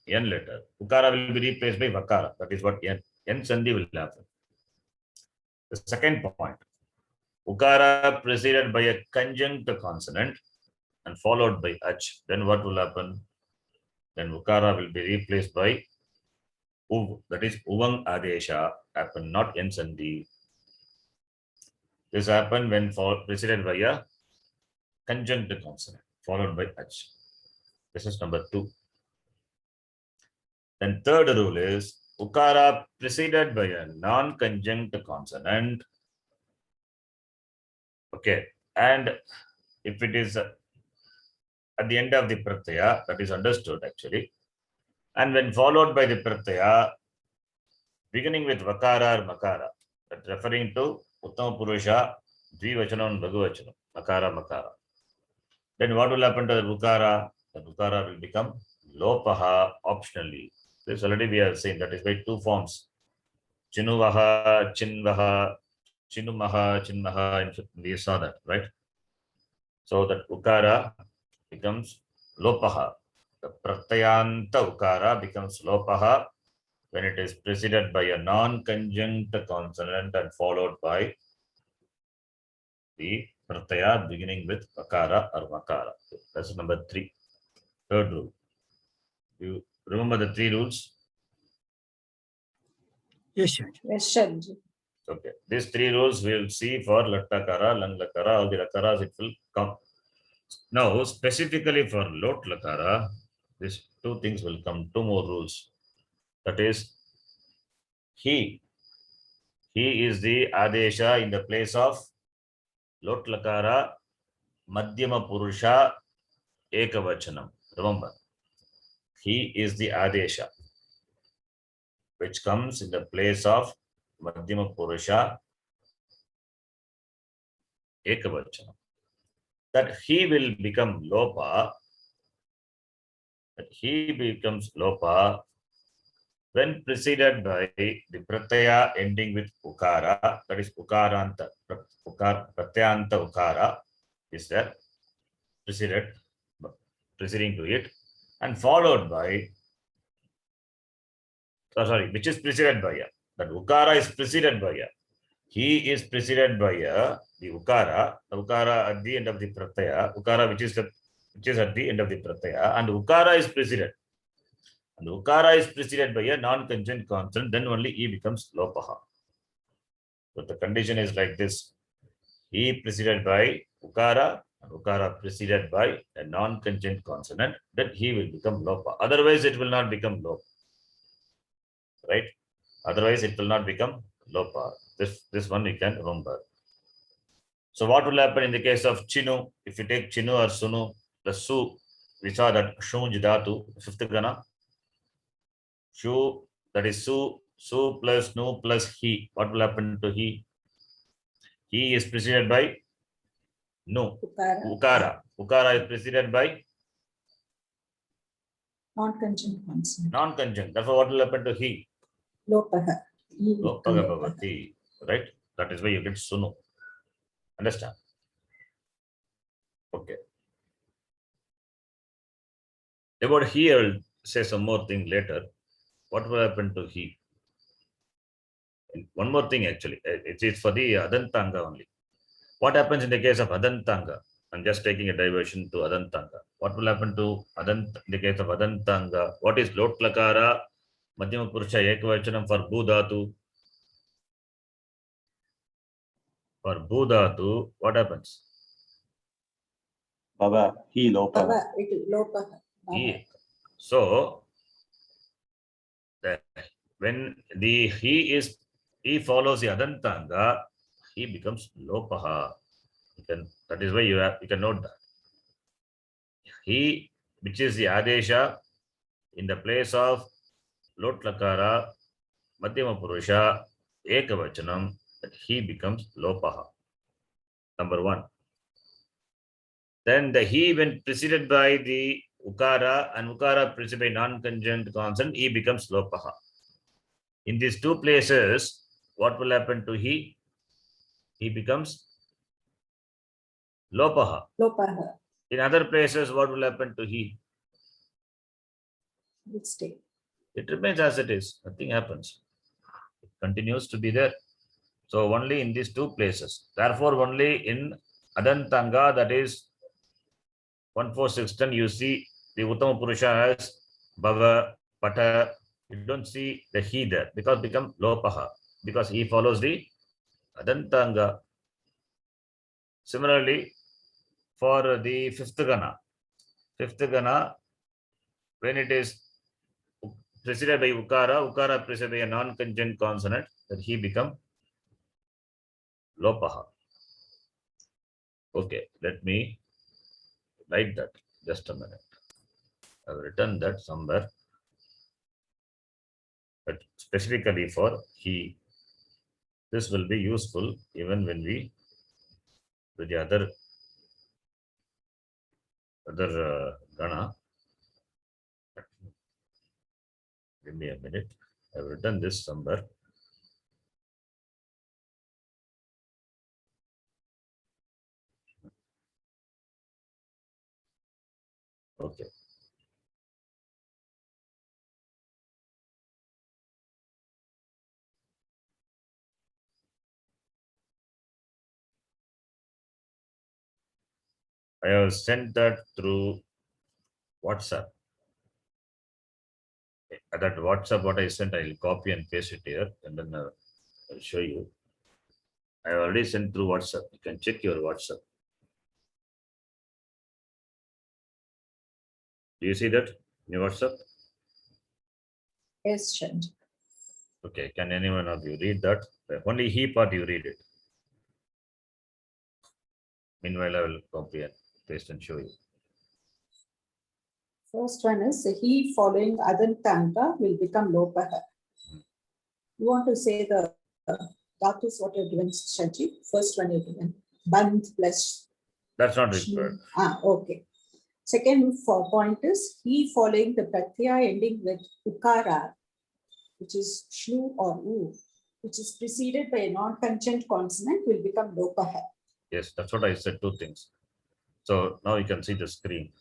N letter. Ukara will be replaced by Vakara. That is what N Sandhi will happen. The second point, Ukara preceded by a conjunct consonant and followed by H. Then what will happen? Then Ukara will be replaced by Uv. That is Uvang Adesha happen, not N Sandhi. This happened when preceded by a conjunct consonant followed by H. This is number 2. Then third rule is Ukara preceded by a non-conjunct consonant. Okay. And if it is at the end of the pratyaya, that is understood actually. And when followed by the pratyaya, beginning with Vakara or Makara, that referring to Uttama Purusha, Dvivachanam and Bhagavachanam, Makara, Makara. Then what will happen to the Ukara? The Ukara will become Lopaha optionally. This already we have seen, that is by 2 forms. Chinuvaha, Chinvaha, Chinumaha, Chinmaha, we saw that, right? So that Ukara becomes Lopaha. The Pratyayanta Ukara becomes Lopaha when it is preceded by a non-conjunct consonant and followed by the pratyaya beginning with Vakara or Makara. That's number 3. Third rule. You remember the 3 rules? Yes, sir. Yes, Sharji. Okay. These 3 rules we will see for Lattakara, Langlakara, all the Lakaras it will come. Now, specifically for Lot Lakara, these 2 things will come, 2 more rules. That is, he is the Adesha in the place of Lot Lakara, Madhyama Purusha, Ekavachanam. Remember, he is the Adesha, which comes in the place of Madhyama Purusha, Ekavachanam. That he will become Lopa, that he becomes Lopa when preceded by the pratyaya ending with Ukara, that is Ukaranta, Pratyanta Ukara is there, preceding to it, and followed by, which is preceded by a, that Ukara is preceded by a. He is preceded by the Ukara at the end of the pratyaya, Ukara which is at the end of the pratyaya, and Ukara is preceded. And Ukara is preceded by a non-conjunct consonant, then only he becomes Lopaha. So the condition is like this. He preceded by Ukara, and Ukara preceded by a non-conjunct consonant, then he will become Lopa. Otherwise, it will not become Lopa. Right? Otherwise, it will not become Lopa. This one you can remember. So what will happen in the case of Chinu? If you take Chinu or Sunu, the Su, we saw that Shunj Dhatu, 5th Gana. Shu, that is Su plus Nu plus He. What will happen to He? He is preceded by Nu. Ukara. Ukara is preceded by Non-conjunct consonant. non-conjunct. Therefore, what will happen to He? Lopaha. Lopaha Bhavati. Right? That is why you get Sunu. Understand? Okay. About He, I will say some more thing later. What will happen to He? One more thing actually. It is for the Adantanga only. What happens in the case of Adantanga? I'm just taking a diversion to Adantanga. What will happen to in the case of Adantanga? What is Lot Lakara, Madhyama Purusha Ekavachanam for Bhudhatu? For Bhudhatu, what happens? Bhava, he lopa. Bhava, it is lopaha. Bhava. He. So when the he follows the adantanga, he becomes lopaha. That is why you can note that. He, which is the adesha in the place of lot lakara, madhyama purusha, ekavachanam, that he becomes lopaha. Number one. Then the he, when preceded by the ukara and ukara preceded by non-conjunct consonant, he becomes lopaha. In these two places, what will happen to he? He becomes lopaha. Lopaha. In other places, what will happen to he? Will stay. It remains as it is. Nothing happens. It continues to be there. So only in these two places. Therefore, only in adantanga, that is 1-4-6-10, you see the Uttama Purusha as Bhava, Pata. You don't see the he there because become lopaha, because he follows the adantanga. Similarly, for the fifth gana, when it is preceded by ukara preceded by a non-conjunct consonant, that he become lopaha. Okay, let me write that. Just a minute. I've written that somewhere, but specifically for he. This will be useful even when we do the other gana. Give me a minute. I've written this somewhere. Okay. I have sent that through WhatsApp. That WhatsApp, what I sent, I'll copy and paste it here, and then I'll show you. I have already sent through WhatsApp. You can check your WhatsApp. Do you see that in your WhatsApp? Yes, Shanti. Okay. Can anyone of you read that? Only he part you read it. Meanwhile, I will copy and paste and show you. First one is he following adantanga will become lopaha. You want to say the dhatus what you're given, Shanti? First one you're given. Band plus. That's not required. Okay. Second point is he following the pratyaya ending with ukara, which is shnu or u, which is preceded by a non-conjunct consonant, will become lopaha. Yes, that's what I said, two things. So now you can see the screen.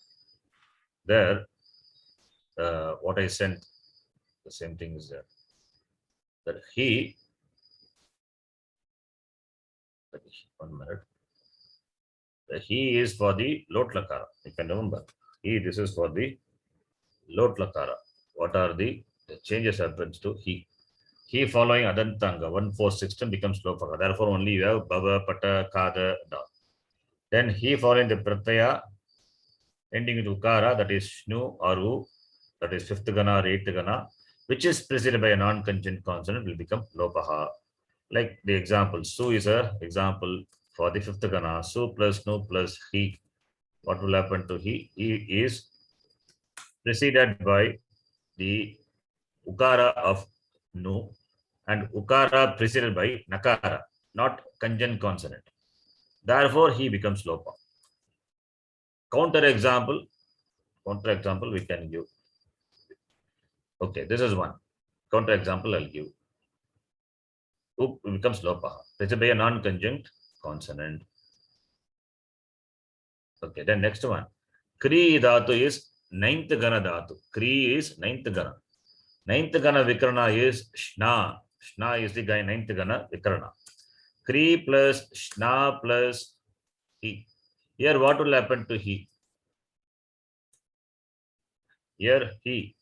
There, what I sent, the same thing is there. That he, one minute. The he is for the lot lakara. You can remember. This is for the lot lakara. What are the changes happens to he? He following adantanga 1-4-6-10 becomes lopaha. Therefore, only you have bhava, pata, kada, da. Then he following the pratyaya ending with ukara, that is shnu or u, that is fifth gana or eighth gana, which is preceded by a non-conjunct consonant, will become lopaha. Like the example, su is a example for the fifth gana. Su plus nu plus he. What will happen to he? He is preceded by the ukara of nu and ukara preceded by nakara, not conjunct consonant. Therefore, he becomes lopa. Counter example we can give. Okay, this is one. Counter example I'll give. U becomes lopa. Preceded by a non-conjunct consonant. Okay, then next one. Kri dhatu is ninth gana dhatu. Kri is ninth gana. Ninth gana vikarana is shna. Shna is the guy ninth gana vikarana. Kri plus shna plus he. Here what will happen to he? Here he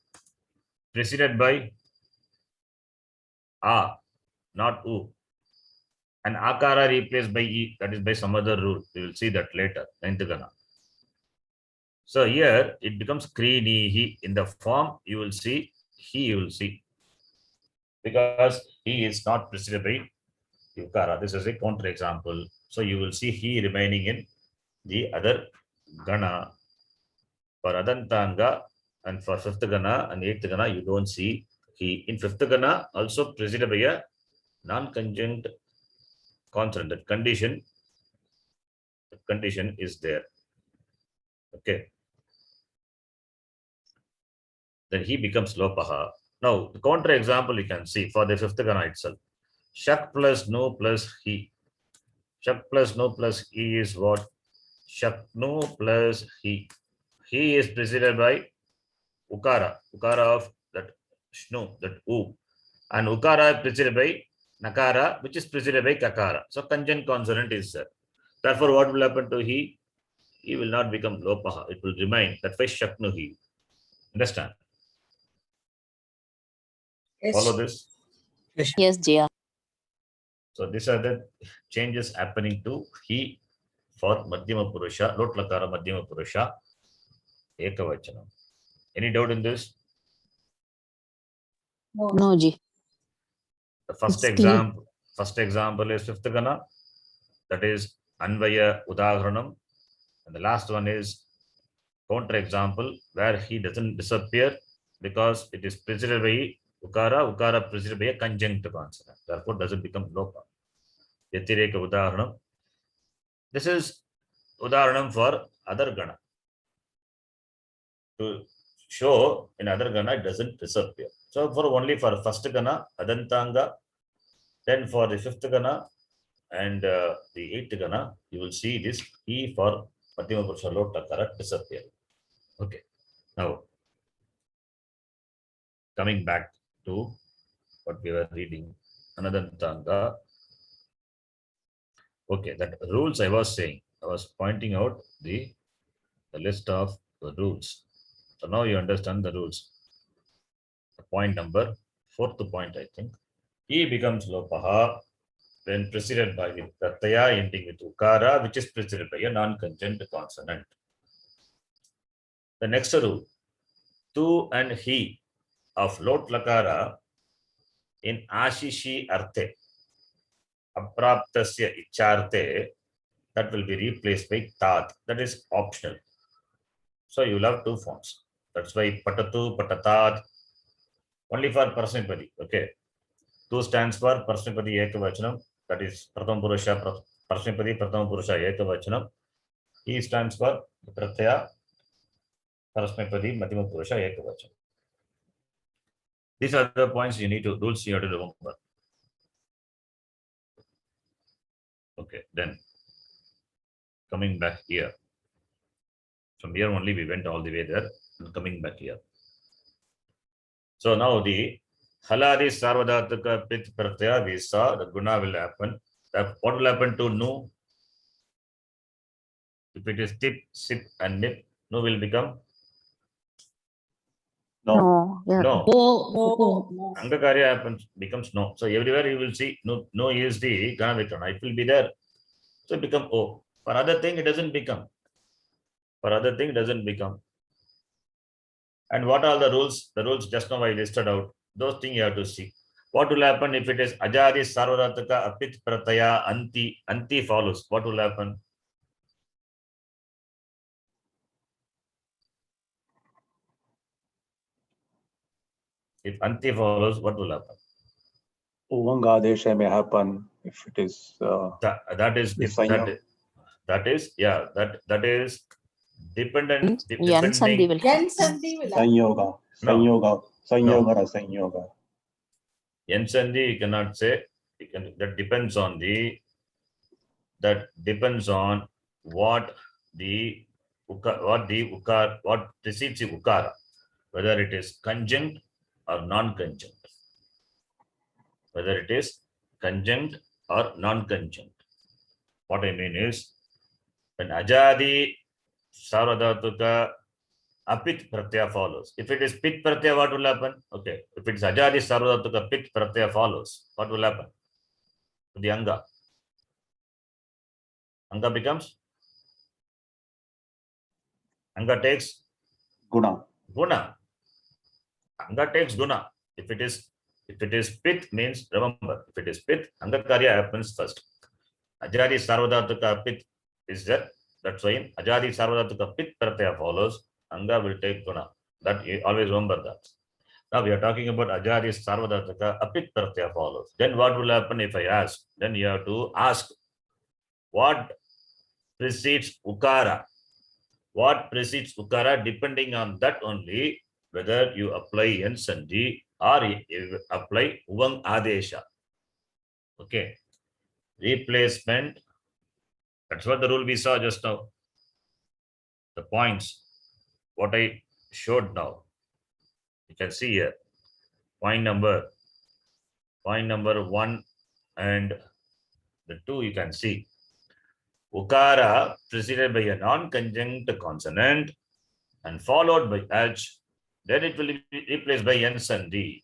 preceded by a, not u. And akara replaced by e, that is by some other rule. We will see that later. Ninth gana. So here it becomes krinihi. In the form you will see he, you will see, because he is not preceded by ukara. This is a counter example. So you will see he remaining in the other gana. For adantanga and for fifth gana and eighth gana, you don't see he. In fifth gana, also preceded by a non-conjunct consonant. That condition is there. Okay. Then he becomes lopaha. Now, the counter example you can see for the fifth gana itself. Shak plus no plus he. Shak plus no plus he is what? Shak no plus he. He is preceded by ukara. Ukara of that shnu, that u. And ukara preceded by nakara, which is preceded by kakara. So conjunct consonant is there. Therefore, what will happen to he? He will not become lopaha. It will remain. That's why shaknu he. Understand? Yes. Follow this. Yes, Jia. So these are the changes happening to he for Madhyama Purusha, Lot Lakara Madhyama Purusha, Ekavachanam. Any doubt in this? No, Ji. The first It's clear. example is fifth gana, that is Anvaya Udahranam, and the last one is counter example where he doesn't disappear because it is preceded by ukara preceded by a conjunct consonant, therefore doesn't become lopa. Yatireka Udaharanam. This is Udaharanam for other gana. To show in other gana it doesn't disappear. So for only for first gana, adantanga, then for the fifth gana and the eighth gana, you will see this he for Madhyama Purusha Lot Lakara disappear. Okay. Now coming back to what we were reading, Anadantanga. Okay, that rules I was saying, I was pointing out the list of the rules. So now you understand the rules. The point number, fourth point, I think. He becomes lopaha when preceded by the pratyaya ending with ukara, which is preceded by a non-conjunct consonant. The next rule, tu and he of Lot Lakara in ashishi arte, apraptasya icharte, that will be replaced by tat. That is optional. So you will have two forms. That's why patatu, patatat, only for Prasnipadi. Okay. Tu stands for Prasnipadi Ekavachanam. That is Prathama Purusha, Prasnipadi, Prathama Purusha Ekavachanam. He stands for Pratyaya, Prasnipadi, Madhyama Purusha Ekavachanam. These are the points you need to, rules you have to remember. Okay, then coming back here. From here only we went all the way there and coming back here. So now the haladi sarvadhataka pit pratyaya, we saw the guna will happen. What will happen to nu? If it is tip, sip and nip, nu will become No. No. Yeah. no. No. Angakarya happens, becomes no. So everywhere you will see no is the gana vikrana. It will be there. So it become o. For other thing, it doesn't become. For other thing, it doesn't become. And what are the rules? The rules just now I listed out. Those things you have to see. What will happen if it is ajadi sarvadataka apit pratyaya anti follows? What will happen? If anti follows, what will happen? Uvangadesha may happen if it is. That is dependent. Yan Sandhi will Yan Sandhi will happen. Sanyoga. No. Sanyoga or Sanyoga. Yan Sandhi you cannot say. That depends on what precedes the ukara, whether it is conjunct or non-conjunct. Whether it is conjunct or non-conjunct. What I mean is, when ajadi sarvadhatuka apit pratyaya follows. If it is pit pratyaya, what will happen? Okay. If it is ajadi sarvadhatuka pit pratyaya follows, what will happen? The anga. Anga becomes Anga takes Guna. guna. Anga takes guna. If it is pith means, remember, if it is pith, anga karya happens first. Ajadi sarvadhatuka pith is there. That's why in ajadi sarvadhatuka pith pratyaya follows. Anga will take guna. That you always remember that. Now we are talking about ajadi sarvadhatuka apit pratyaya follows. Then what will happen if I ask? Then you have to ask what precedes ukara. What precedes ukara, depending on that only whether you apply yan sandhi or you apply uvang adesha. Okay. Replacement. That's what the rule we saw just now. The points, what I showed now. You can see here. Point number 1 and the 2 you can see. Ukara preceded by a non-conjunct consonant and followed by H, then it will be replaced by N sandhi.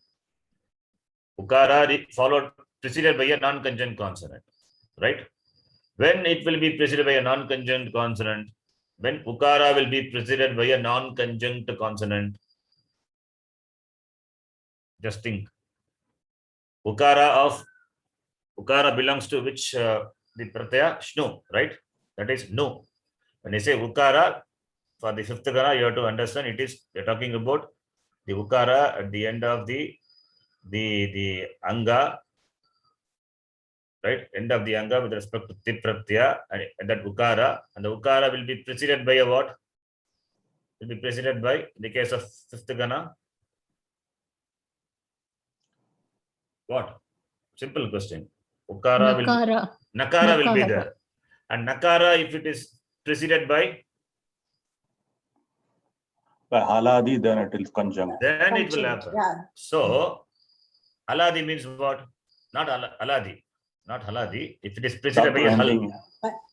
Ukara preceded by a non-conjunct consonant, right? When it will be preceded by a non-conjunct consonant, when ukara will be preceded by a non-conjunct consonant, just think. Ukara belongs to which the pratyaya? Shnu, right? That is nu. When you say ukara for the fifth gana, you have to understand it is, you're talking about the ukara at the end of the anga, right? End of the anga with respect to the pratyaya and that ukara, and the ukara will be preceded by a what? Will be preceded by, in the case of fifth gana, what? Simple question. Ukara will, nakara will be there. And nakara, if it is preceded by haladi, then it is conjunct. then it will happen. Yeah. So haladi means what? Not haladi, not haladi. If it is preceded by a hal.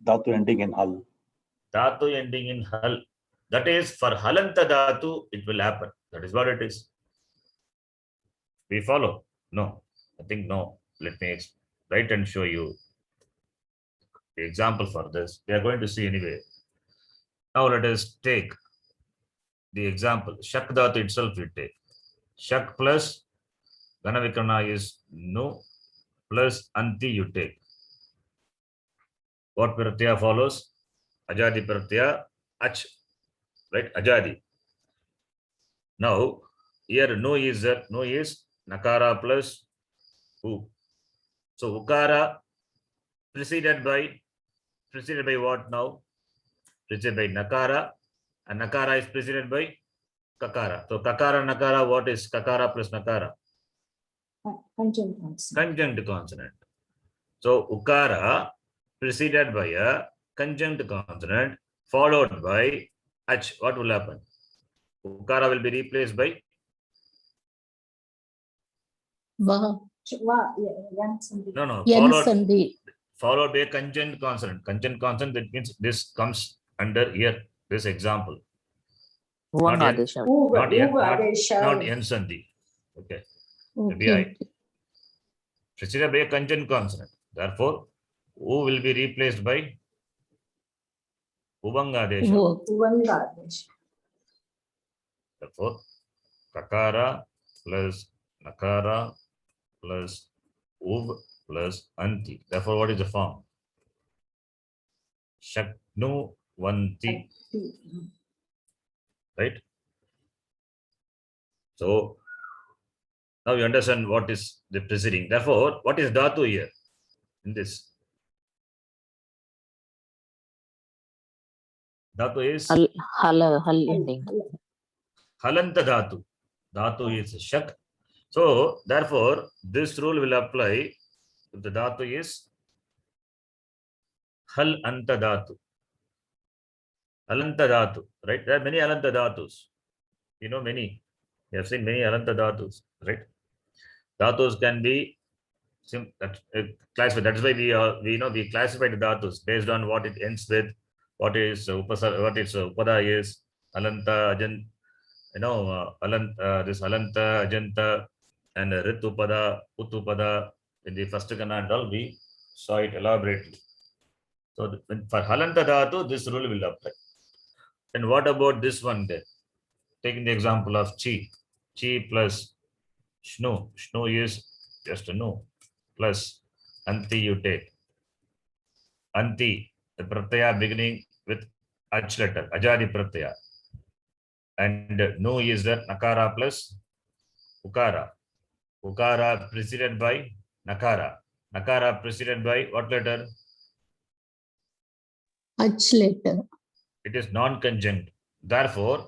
Dhatu ending in hal. Dhatu ending in hal. That is for halanta dhatu, it will happen. That is what it is. We follow? No, I think no. Let me write and show you the example for this. We are going to see anyway. Now let us take the example. Shak dhatu itself we take. Shak plus Ganavikarna is no plus anti you take. What pratyaya follows? Ajadi pratyaya ach. Right? Ajadi. Now here no is there. No is nakara plus u. So ukara preceded by what now? Preceded by nakara, and nakara is preceded by kakara. So kakara, nakara, what is kakara plus nakara? Conjunct consonant. Conjunct consonant. So ukara preceded by a conjunct consonant followed by h. What will happen? Ukara will be replaced by Va. no. Yan sandhi. Followed by a conjunct consonant. Conjunct consonant, that means this comes under here, this example. Uvang Not adesha. Not yan sandhi. Okay. Okay. Preceded by a conjunct consonant. Therefore, u will be replaced by uvang adesha. Therefore, kakara plus nakara plus uv plus anti. Therefore, what is the form? Shaknu vanti. Right? So, now you understand what is the preceding. Therefore, what is dhatu here in this? Dhatu is Hal ending. halanta dhatu. Dhatu is shak. So, therefore, this rule will apply if the dhatu is hal anta dhatu. Halanta dhatu, right? There are many halanta dhatus. You know many. You have seen many halanta dhatus, right? Dhatus can be classified. That is why we classify the dhatus based on what it ends with, what its upada is, halanta, ajant, this halanta, ajanta, and ritupada, utupada. In the first gana and all, we saw it elaborately. So for halanta dhatu, this rule will apply. Then what about this one then? Taking the example of chi. Chi plus shnu. Shnu is just a no. Plus anti you take. Anti, the pratyaya beginning with ach letter, ajadi pratyaya. And no is the nakara plus ukara. Ukara preceded by nakara. Nakara preceded by what letter? H letter. It is non-conjunct. Therefore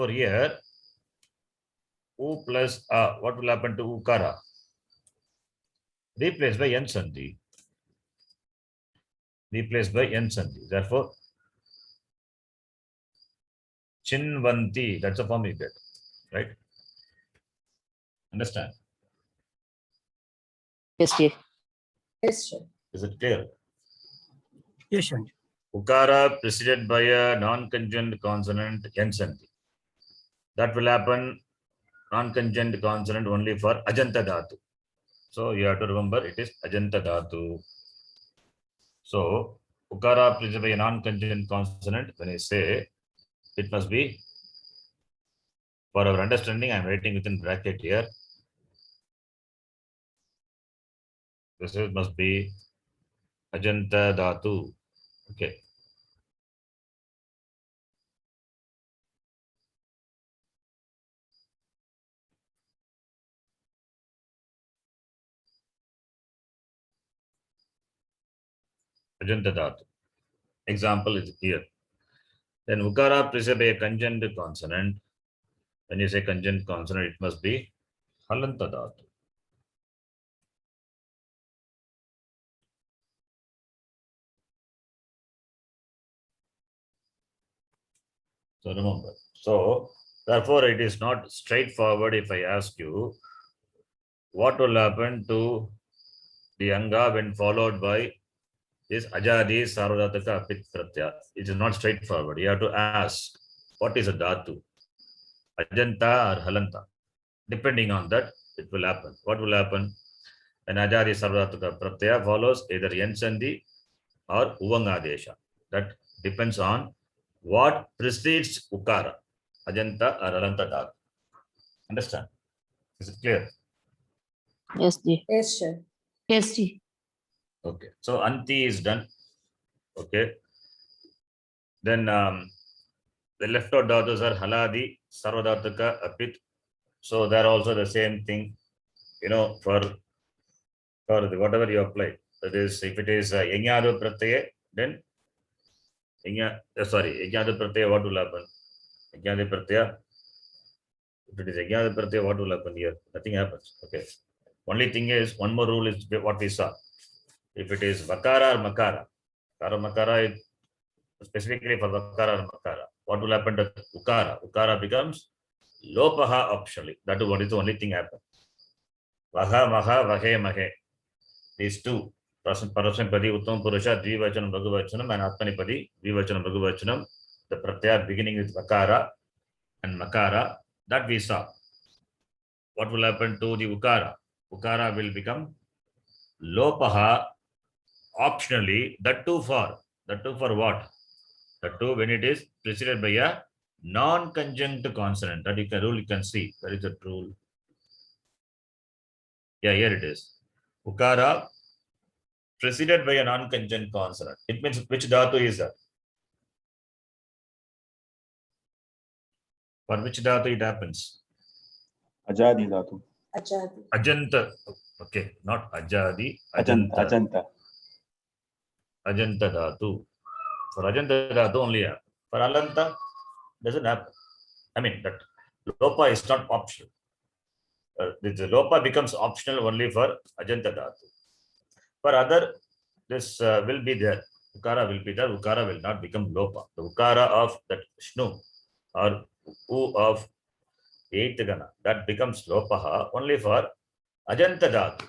here, U plus what will happen to ukara? Replaced by N Sandhi. Replaced by N Sandhi. Therefore, Chinvanti, that's a form you get, right? Understand? Yes, Chief. Yes, sir. Is it clear? Yes, sir. Ukara preceded by a non-conjunct consonant N Sandhi. That will happen non-conjunct consonant only for Ajanta Dhatu. So you have to remember it is Ajanta Dhatu. So Ukara preceded by a non-conjunct consonant, when I say it must be, for our understanding, I am writing within bracket here. This is must be Ajanta Dhatu. Okay. Ajanta Dhatu. Example is here. Then Ukara preceded by a conjunct consonant. When you say conjunct consonant, it must be Halanta Dhatu. So remember. So therefore, it is not straightforward if I ask you what will happen to the Anga when followed by this Ajadi Sarvadhataka Apit Pratyaya. It is not straightforward. You have to ask what is a Dhatu? Ajanta or Halanta? Depending on that, it will happen. What will happen? An Ajadi Sarvadhataka Pratyaya follows either Yen Sandhi or Uvangadesha. That depends on what precedes Ukara, Ajanta or Halanta Dhatu. Understand? Is it clear? Yes, Chief. Yes, sir. Yes, Chief. Okay. So Anti is done. Okay. Then the left out dhatus are Haladi, Sarvadhataka, Apit. So they're also the same thing, you know, for the, whatever you apply. That is, if it is Yanyadu Pratyaya, then Yanyadu Pratyaya, what will happen? Yanyadu Pratyaya. If it is Yanyadu Pratyaya, what will happen here? Nothing happens. Okay. Only thing is, one more rule is what we saw. If it is Vakara or Makara, Makara is specifically for Vakara or Makara. What will happen to Ukara? Ukara becomes Lopaha optionally. That is what is the only thing happen. Vaha, Maha, Vahe, Mahe. These two. Parasmapadi, Uttam Purusha, Dvivachanam, Bhagavachanam, and Atmanipadi, Dvivachanam, Bhagavachanam. The Pratyaya beginning with Vakara and Makara. That we saw. What will happen to the Ukara? Ukara will become Lopaha optionally. That too for what? That too when it is preceded by a non-conjunct consonant. That rule you can see. That is the rule. Yeah, here it is. Ukara preceded by a non-conjunct consonant. It means which dhatu is that? For which dhatu it happens? Ajadi Dhatu. Ajadi. Ajanta. Okay, not Ajadi. Ajanta. Ajanta. Ajanta dhatu. For Ajanta dhatu only happen. For Alanta, doesn't happen. I mean, that Lopa is not optional. The Lopa becomes optional only for Ajanta dhatu. For other, this will be there. Ukara will be there. Ukara will not become Lopa. The Ukara of that Shnu or U of 8th Gana, that becomes Lopaha only for Ajanta dhatu,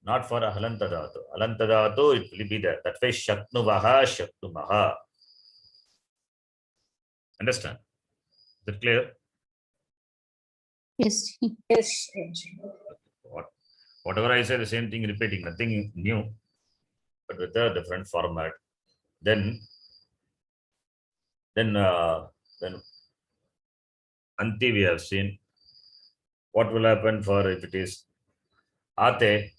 not for Halanta dhatu. Halanta dhatu, it will be there. That way, Shaknuvaha, Shaknumaha. Understand? Is it clear? Yes, Chief. Yes, Whatever I say, the same thing repeating, nothing new, but with a different format. Then then anti we have seen. What will happen for if it is ate?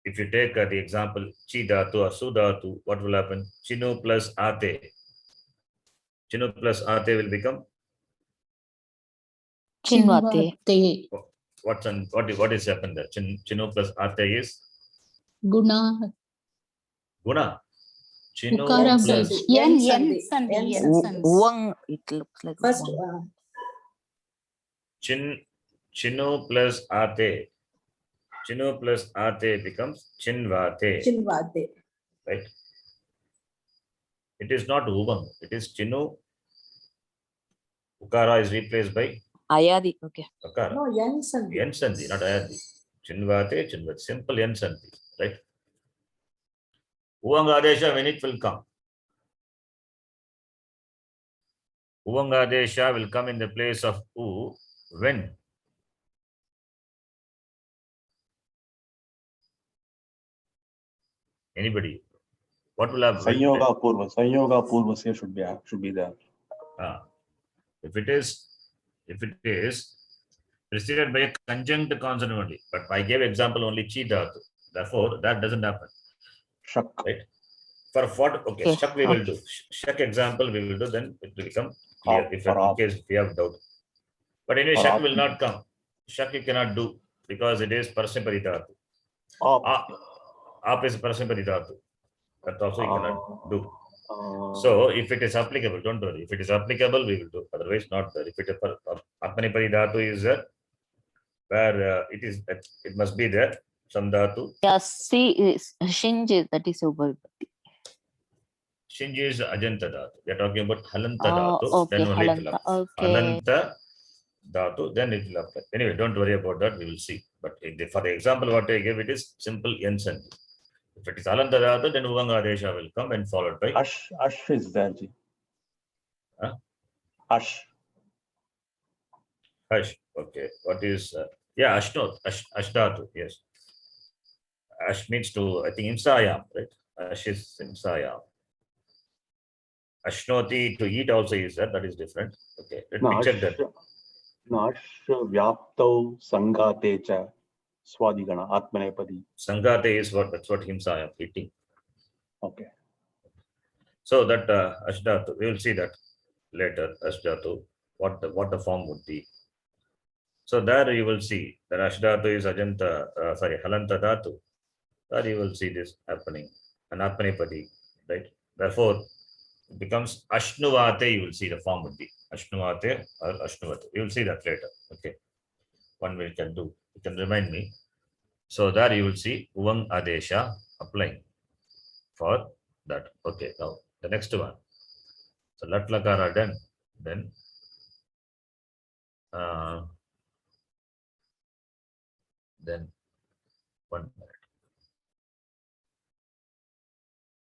If you take the example chi dhatu or su dhatu, what will happen? Chinu plus ate. Chinu plus ate will become Chinvate. Chinvate. what is happened there? Chinu plus ate is Guna. guna. Chinu Ukara plus base. Yen Yen sandhi. sandhi. Yen Yen sandhi. sandhi. Uang, it looks like First, uang. chinu plus ate. Chinu plus ate becomes chinvate. Chinvate. Right? It is not uvang. It is chinu. Ukara is replaced by Ayadi, okay. akara. No, yen sandhi. Yen sandhi, not ayadi. Chinvate, chinvate. Simple yen sandhi. Right? Uvang adesha, when it will come. Uvang adesha will come in the place of u when. Anybody? What will happen? Sanyoga Purvasya should be there. If it is preceded by a conjunct consonant only, but I gave example only chi dhatu. Therefore, that doesn't happen. Shak. Right? For what? Okay, Okay. shak we will do. Shak example we will do, then it will become clear if in case we have doubt. But anyway, shak will not come. Shak you cannot do because it is parasipari dhatu. Aap is parasipari dhatu. That also you cannot do. So if it is applicable, don't worry. If it is applicable, we will do. Otherwise, not there. If it is atmanipari dhatu is there, where it must be there. Some dhatu. Yeah, see, is Shinji, that is over. Shinji is ajanta dhatu. We are talking about halanta Oh, dhatu. okay, Then only it will halanta, apply. okay. Halanta dhatu, then it will apply. Anyway, don't worry about that. We will see. But for the example, what I gave, it is simple yen sandhi. If it is alanta dhatu, then uvanga adesha will come and followed by Ash is there, ji. Huh? Ash. Ash. Okay. What is ashnot? Ashdhatu. Yes. Ash means to, I think, imsayam, right? Ash is imsayam. Ashnoti to eat also is that. That is different. Okay. Let me check that. Ash vyaptau sangate cha swadigana atmanepadi. Sangate is that's what himsayam, eating. Okay. So that ashdhatu, we will see that later. Ashdhatu, what the form would be. So there you will see that ashdhatu is ajanta, halanta dhatu. There you will see this happening. And atmanepadi, right? Therefore, it becomes ashnuvate. You will see the form would be ashnuvate or ashnuvate. You will see that later. Okay. One we can do. You can remind me. So there you will see uvang adesha applying for that. Okay. Now the next one. So lat lakara done. Then one minute.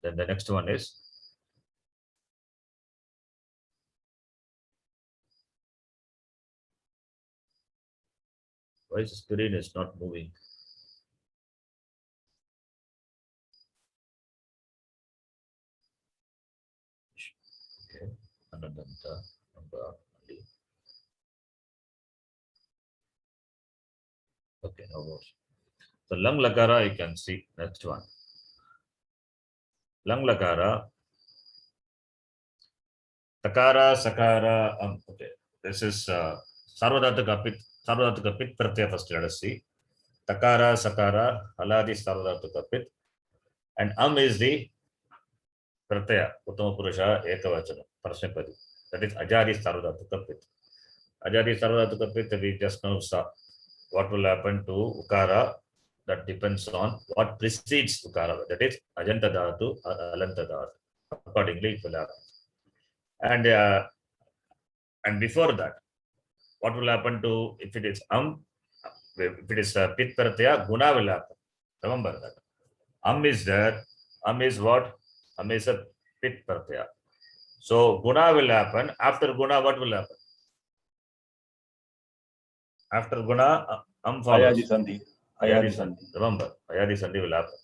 Then the next one is why is the screen is not moving? Okay. Anandanta. Okay, no more. So lang lakara, you can see next one. Lang lakara, takara, sakara. Okay, this is sarvadhattuka pit pratyaya first. Let us see. Takara, sakara, haladi sarvadhattuka pit, and is the pratyaya uttama purusha ekavachana parasmipadi. That is ajadi sarvadhattuka pit. Ajadi sarvadhattuka pit, we just now saw. What will happen to ukara? That depends on what precedes ukara. That is ajanta dhatu or alanta dhatu. Accordingly, it will happen. And before that, what will happen to if it is if it is pit pratyaya, guna will happen. Remember that. Is there. Is what? Is a pit pratyaya. So guna will happen. After guna, what will happen? After guna, follows. Ayadi sandhi. Remember, ayadi sandhi will happen.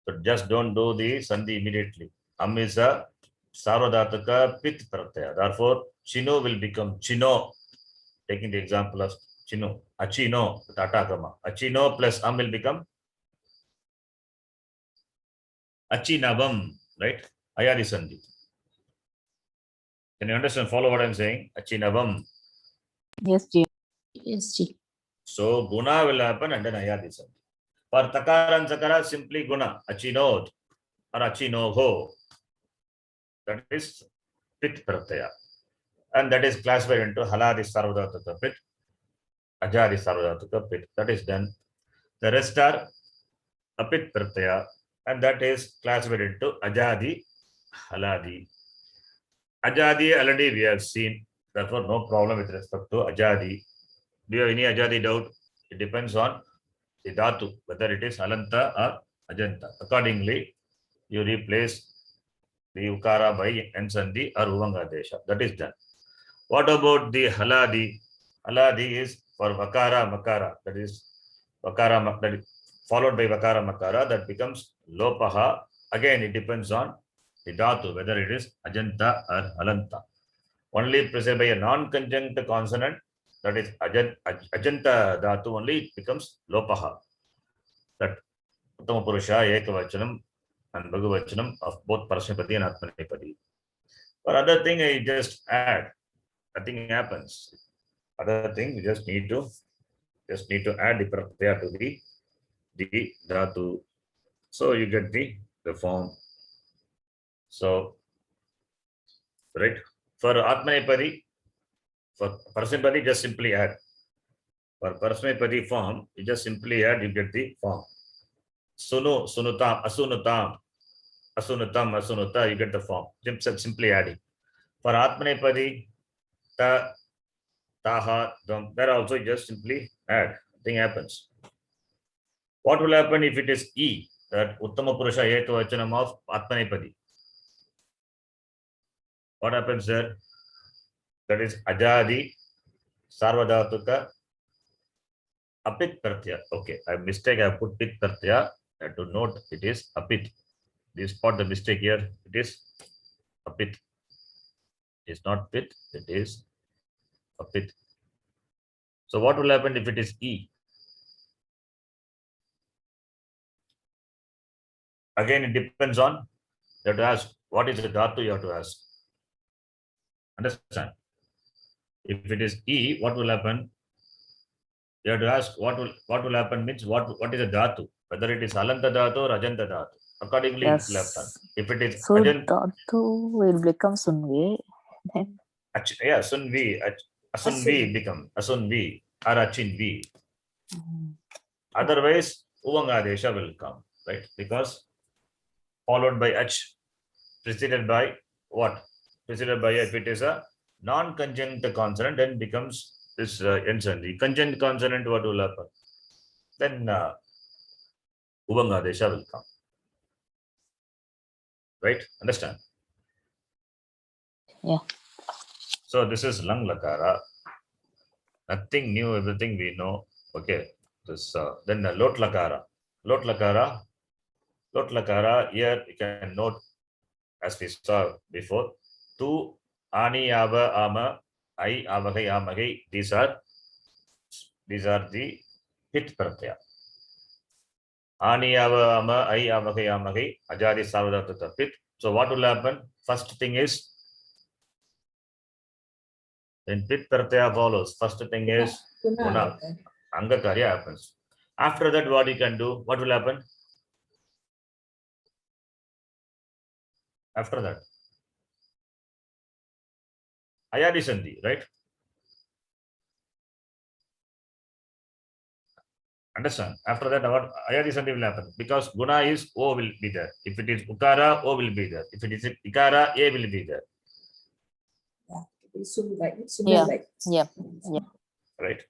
So just don't do the sandhi immediately. Is a Sarvadhatuka pit pratyaya. Therefore, chino will become chino. Taking the example of chino, achino, tatakama. Achino plus am will become achinavam, right? Ayadi sandhi. Can you understand? Follow what I'm saying? Achinavam. Yes, Ji. Yes, Ji. So guna will happen and then ayadi sandhi. For takara and sakara, simply guna, achinod or achinoho. That is pit pratyaya. And that is classified into haladi sarvadhatuka pit, ajadi sarvadhatuka pit. That is done. The rest are apit pratyaya, and that is classified into ajadi, haladi. Ajadi already we have seen, therefore no problem with respect to ajadi. Do you have any ajadi doubt? It depends on the dhatu, whether it is alanta or ajanta. Accordingly, you replace the ukara by ensandhi or uvangadesha. That is done. What about the haladi? Haladi is for vakara makara. That is vakara, that is followed by vakara makara. That becomes lopaha. Again, it depends on the dhatu, whether it is ajanta or alanta. Only preceded by a non-conjunct consonant, that is ajanta dhatu, only it becomes lopaha. That uttama purusha, ekavachanam and bhagavachanam of both Parasmipadi and Atmanepadi. For other thing, I just add. Nothing happens. Other thing, we just need to add the pratyaya to the dhatu. So you get the form. So right, for Atmanepadi, for Parasmipadi, just simply add. For Parasmipadi form, you just simply add, you get the form. Sunu, sunutam, asunutam, asunutam, asunuta, you get the form. Simply adding. For Atmanepadi, ta, taha, dam, there also just simply add. Nothing happens. What will happen if it is E, that Uttama Purusha Ekavachanam of Atmanepadi? What happens there? That is Ajadi, Sarvadhatuka, Apit Pratyaya. Okay, I mistake, I put Pit Pratyaya. I have to note it is Apit. This spot the mistake here, it is Apit. It's not Pit, it is Apit. So what will happen if it is E? Again, it depends on, you have to ask, what is the dhatu you have to ask. Understand? If it is E, what will happen? You have to ask what will happen means what is the dhatu, whether it is alanta dhatu or ajanta dhatu. Accordingly, it will happen. Yes. If it is So ajanta, dhatu will become sunve. Then yeah, sunvi, asunvi become asunvi or achinvi. Otherwise, uvangadesha will come, right? Because followed by ach, preceded by what? Preceded by, if it is a non-conjunct consonant, then becomes this ensandhi. Conjunct consonant, what will happen? Then uvangadesha will come. Right? Understand? Yeah. So this is lang lakara. Nothing new, everything we know. Okay. This then lot lakara. Lot lakara. Lot lakara. Here you can note, as we saw before, tu, ani, ava, ama, I, avagai, amagai. These are the pit pratyaya. Ani, ava, ama, I, avagai, amagai. Ajadi sarvadhatuka pit. So what will happen? First thing is, when pit pratyaya follows, first thing is guna. Angakarya happens. After that, what you can do? What will happen? After that, ayadi sandhi, right? Understand? After that, what ayadi sandhi will happen? Because guna is O will be there. If it is ukara, O will be there. If it is ikara, A will be there. Yeah. Yeah. Right?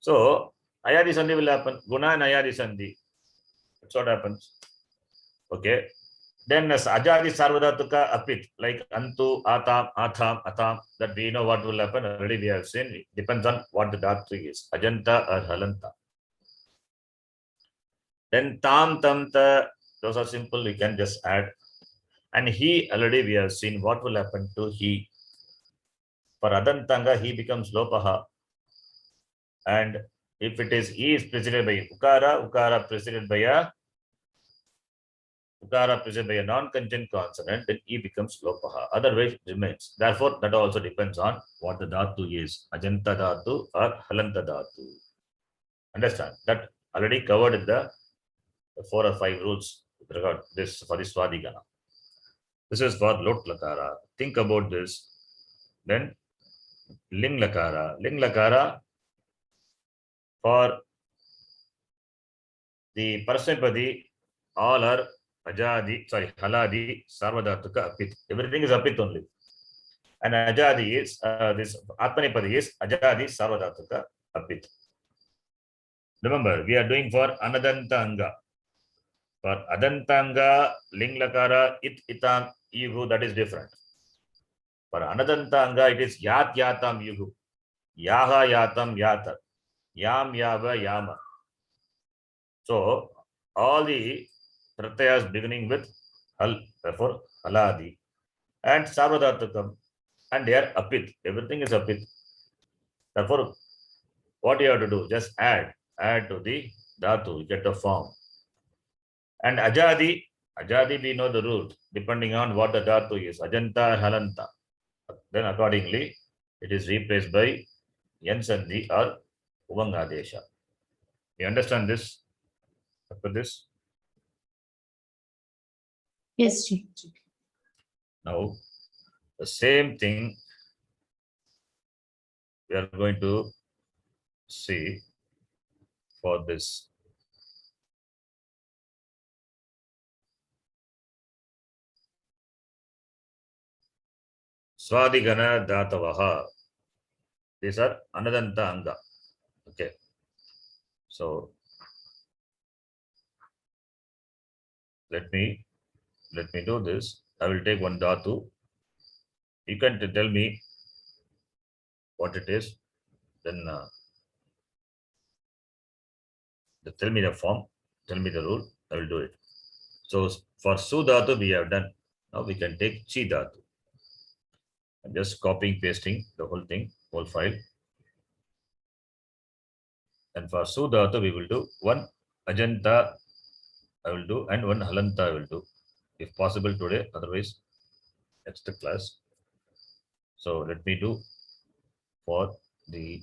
So, ayadi sandhi will happen. Guna and ayadi sandhi. That's what happens. Okay. Then as ajadi sarvadhatuka apit, like antu, atam, atham, atam, that we know what will happen. Already we have seen. It depends on what the dhatu is. Ajanta or halanta. Then tam, tam, ta, those are simple. We can just add. And he already we have seen what will happen to he. For Adantanga, he becomes Lopaha. And if it is he is preceded by Ukara preceded by a non-conjunct consonant, then E becomes Lopaha. Otherwise, it remains. Therefore, that also depends on what the Dhatu is. Ajanta Dhatu or Halanta Dhatu. Understand? That already covered in the 4 or 5 rules with regard to this for the Swadigana. This is for Lot Lakara. Think about this. Then Ling Lakara. Ling Lakara for the Parasipadi, all are Ajadi, Haladi, Sarvadhatuka, Apit. Everything is Apit only. And Ajadi is, this Atmanipadi is Ajadi, Sarvadhatuka, Apit. Remember, we are doing for Anadantanga. For Adantanga, Ling Lakara, Itam, Yugu, that is different. For Anadantanga, it is Yat Yatam Yugu. Yaha Yatam Yata. Yam Yava Yama. So, all the pratyas beginning with Hal, therefore Haladi, and Sarvadhatukam, and they are Apit. Everything is Apit. Therefore, what you have to do? Just add to the Dhatu, you get the form. And Ajadi we know the root, depending on what the Dhatu is. Ajanta, Halanta. Then accordingly, it is replaced by Yansandhi or Uvangadesha. You understand this? After this? Yes, Ji. Now, the same thing we are going to see for this. Swadigana Dhatavaha. These are Anadanta Anga. Okay. So, let me do this. I will take one Dhatu. You can tell me what it is. Then tell me the form. Tell me the rule. I will do it. So for Su Dhatu we have done. Now we can take Chi Dhatu. I'm just copying, pasting the whole thing, whole file. And for Su Dhatu we will do one Ajanta I will do and one Halanta I will do. If possible today, otherwise next class. So let me do for the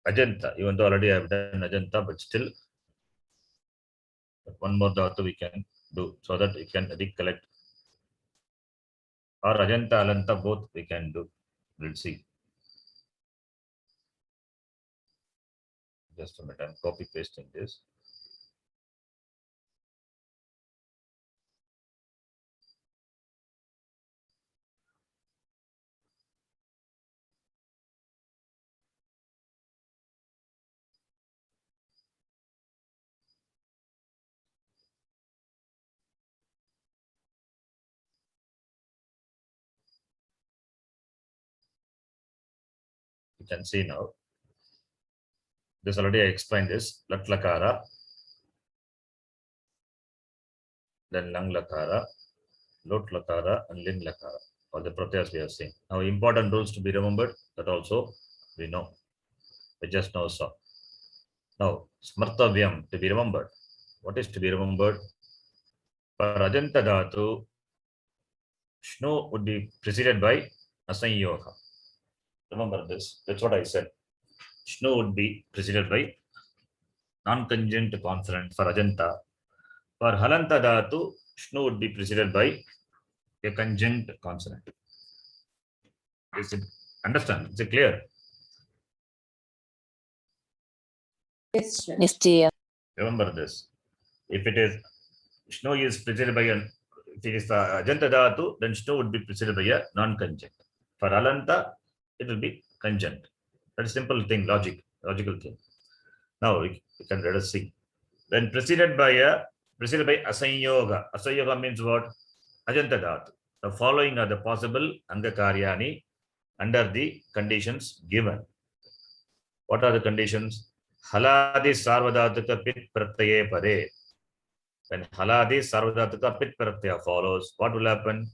Ajanta, even though already I have done Ajanta, but still one more Dhatu we can do so that we can recollect. Or Ajanta, Alanta, both we can do. We'll see. Just a minute, I'm copy pasting this. You can see now. This already I explained this. Lat Lakara, then Lang Lakara, Lot Lakara, and Lin Lakara. All the pratyas we have seen. Now, important rules to be remembered, that also we know. We just now saw. Now, Smartavyam to be remembered. What is to be remembered? For Ajanta Dhatu, Shnu would be preceded by Asanyoga. Remember this. That's what I said. Shnu would be preceded by non-conjunct consonant for Ajanta. For Halanta Dhatu, Shnu would be preceded by a conjunct consonant. Is it understand? Is it clear? Yes, sir. Yes, dear. Remember this. If it is Shnu is preceded by an, if it is Ajanta Dhatu, then Shnu would be preceded by a non-conjunct. For Halanta, it will be conjunct. That's a simple thing, logical thing. Now we can let us see. Then preceded by Asanyoga. Asanyoga means what? Ajanta Dhatu. The following are the possible Angakaryani under the conditions given. What are the conditions? Haladi Sarvadhatuka Pit Pratyaye Pade. When haladi sarvadhatuka pit pratyaya follows, what will happen?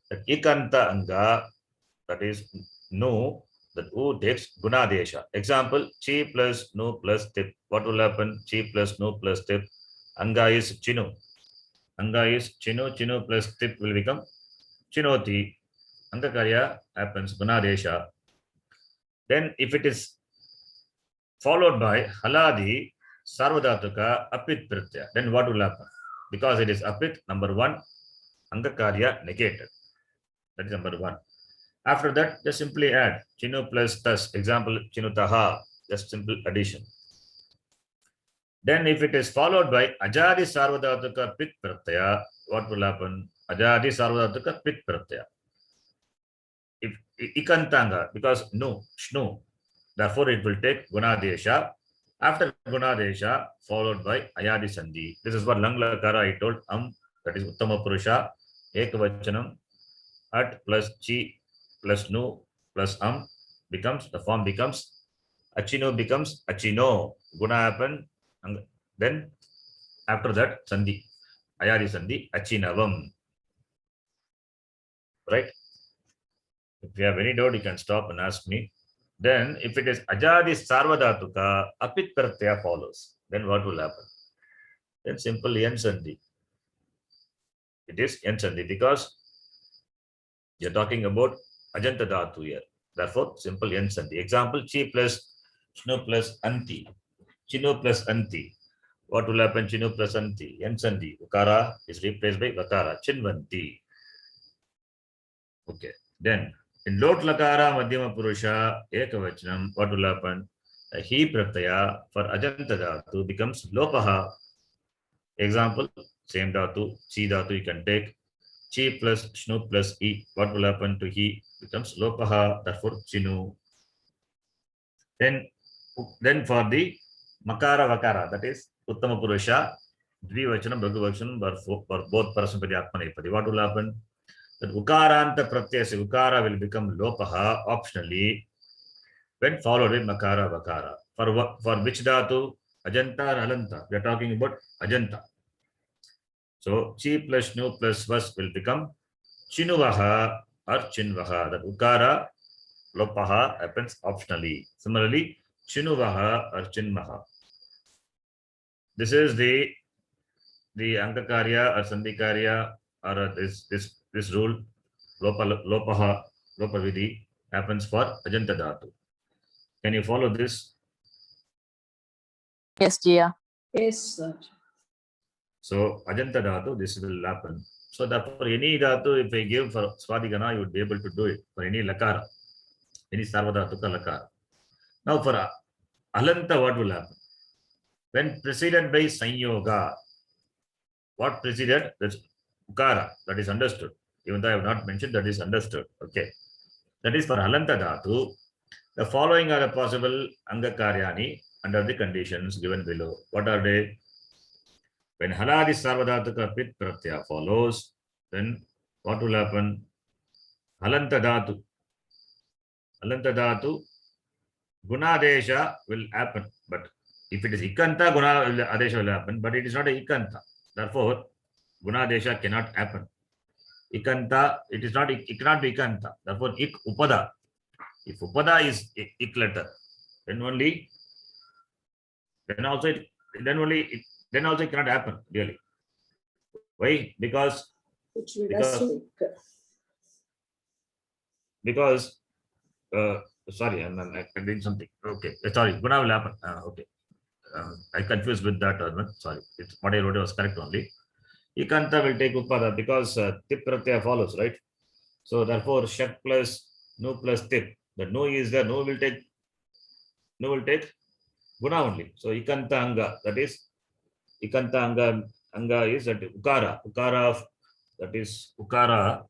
That ikanta anga, that is nu, that u takes gunadesha. Example, chi plus nu plus tip. What will happen? Chi plus nu plus tip. Anga is chinu. Anga is chinu. Chinu plus tip will become chinoti. Anga karya happens gunadesha. Then if it is followed by haladi sarvadhatuka apit pratyaya, then what will happen? Because it is apit, number one, anga karya negated. That is number one. After that, just simply add chinu plus tas. Example, chinutaha, just simple addition. Then if it is followed by ajadi sarvadhatuka pit pratyaya, what will happen? Ajadi sarvadhatuka pit pratyaya. If ikantanga, because no, shnu, therefore it will take gunadesha. After gunadesha, followed by ayadi sandhi. This is what lang lakara I told, that is uttama purusha, ekavachanam, at plus chi plus nu plus becomes, the form becomes achino, becomes achino. Guna happen, and then after that sandhi, ayadi sandhi, achinavam. Right? If you have any doubt, you can stop and ask me. Then if it is ajadi sarvadhatuka apit pratyaya follows, then what will happen? Then simple yen sandhi. It is yen sandhi because you're talking about ajanta dhatu here. Therefore, simple yen sandhi. Example, chi plus shnu plus anti. Chinu plus anti. What will happen? Chinu plus anti. Yen sandhi. Ukara is replaced by vakara. Chinvanti. Okay. Then in lot lakara madhyama purusha ekavachanam, what will happen? The he pratyaya for ajanta dhatu becomes lopaha. Example, same dhatu, chi dhatu you can take. Chi plus shnu plus e. What will happen to he? Becomes lopaha, therefore chinu. Then for the makara vakara, that is uttama purusha, dvivachanam, bhagavachanam, for both parasmapadi atmanepadi. What will happen? That ukaranta pratyaya, ukara will become lopaha optionally when followed with makara vakara. For which dhatu? Ajanta or alanta? We are talking about ajanta. So chi plus nu plus vas will become chinuvaha or chinvaha. That ukara lopaha happens optionally. Similarly, chinuvaha or chinmaha. This is the ankakarya or sandhikarya or this rule lopaha lopavidhi happens for ajanta dhatu. Can you follow this? Yes, Jia. Yes, sir. So ajanta dhatu, this will happen. So therefore any dhatu, if I give for swadhigana, you would be able to do it for any lakara, any sarvadhatuka lakara. Now for alanta, what will happen? When preceded by sanyoga, what preceded? That's ukara, that is understood. Even though I have not mentioned, that is understood. Okay. That is for alanta dhatu. The following are the possible angakaryani under the conditions given below. What are they? When haladi sarvadhatuka pit pratyaya follows, then what will happen? Halanta dhatu, gunadesha will happen. But if it is ikanta, gunadesha will happen, but it is not a ikanta. Therefore, gunadesha cannot happen. Ikanta, it cannot be ikanta. Therefore, ik upada. If upada is ik letter, then also it cannot happen, really. Why? Because sorry, I'm doing something. Okay, sorry, guna will happen. Okay, I confused with that. Sorry, it's what I wrote was correct only. Ikanta will take upada because tip pratyaya follows, right? So therefore, shak plus nu plus tip. The nu is there. Nu will take guna only. So ikanta anga, that is ikanta anga is that ukara of, that is ukara.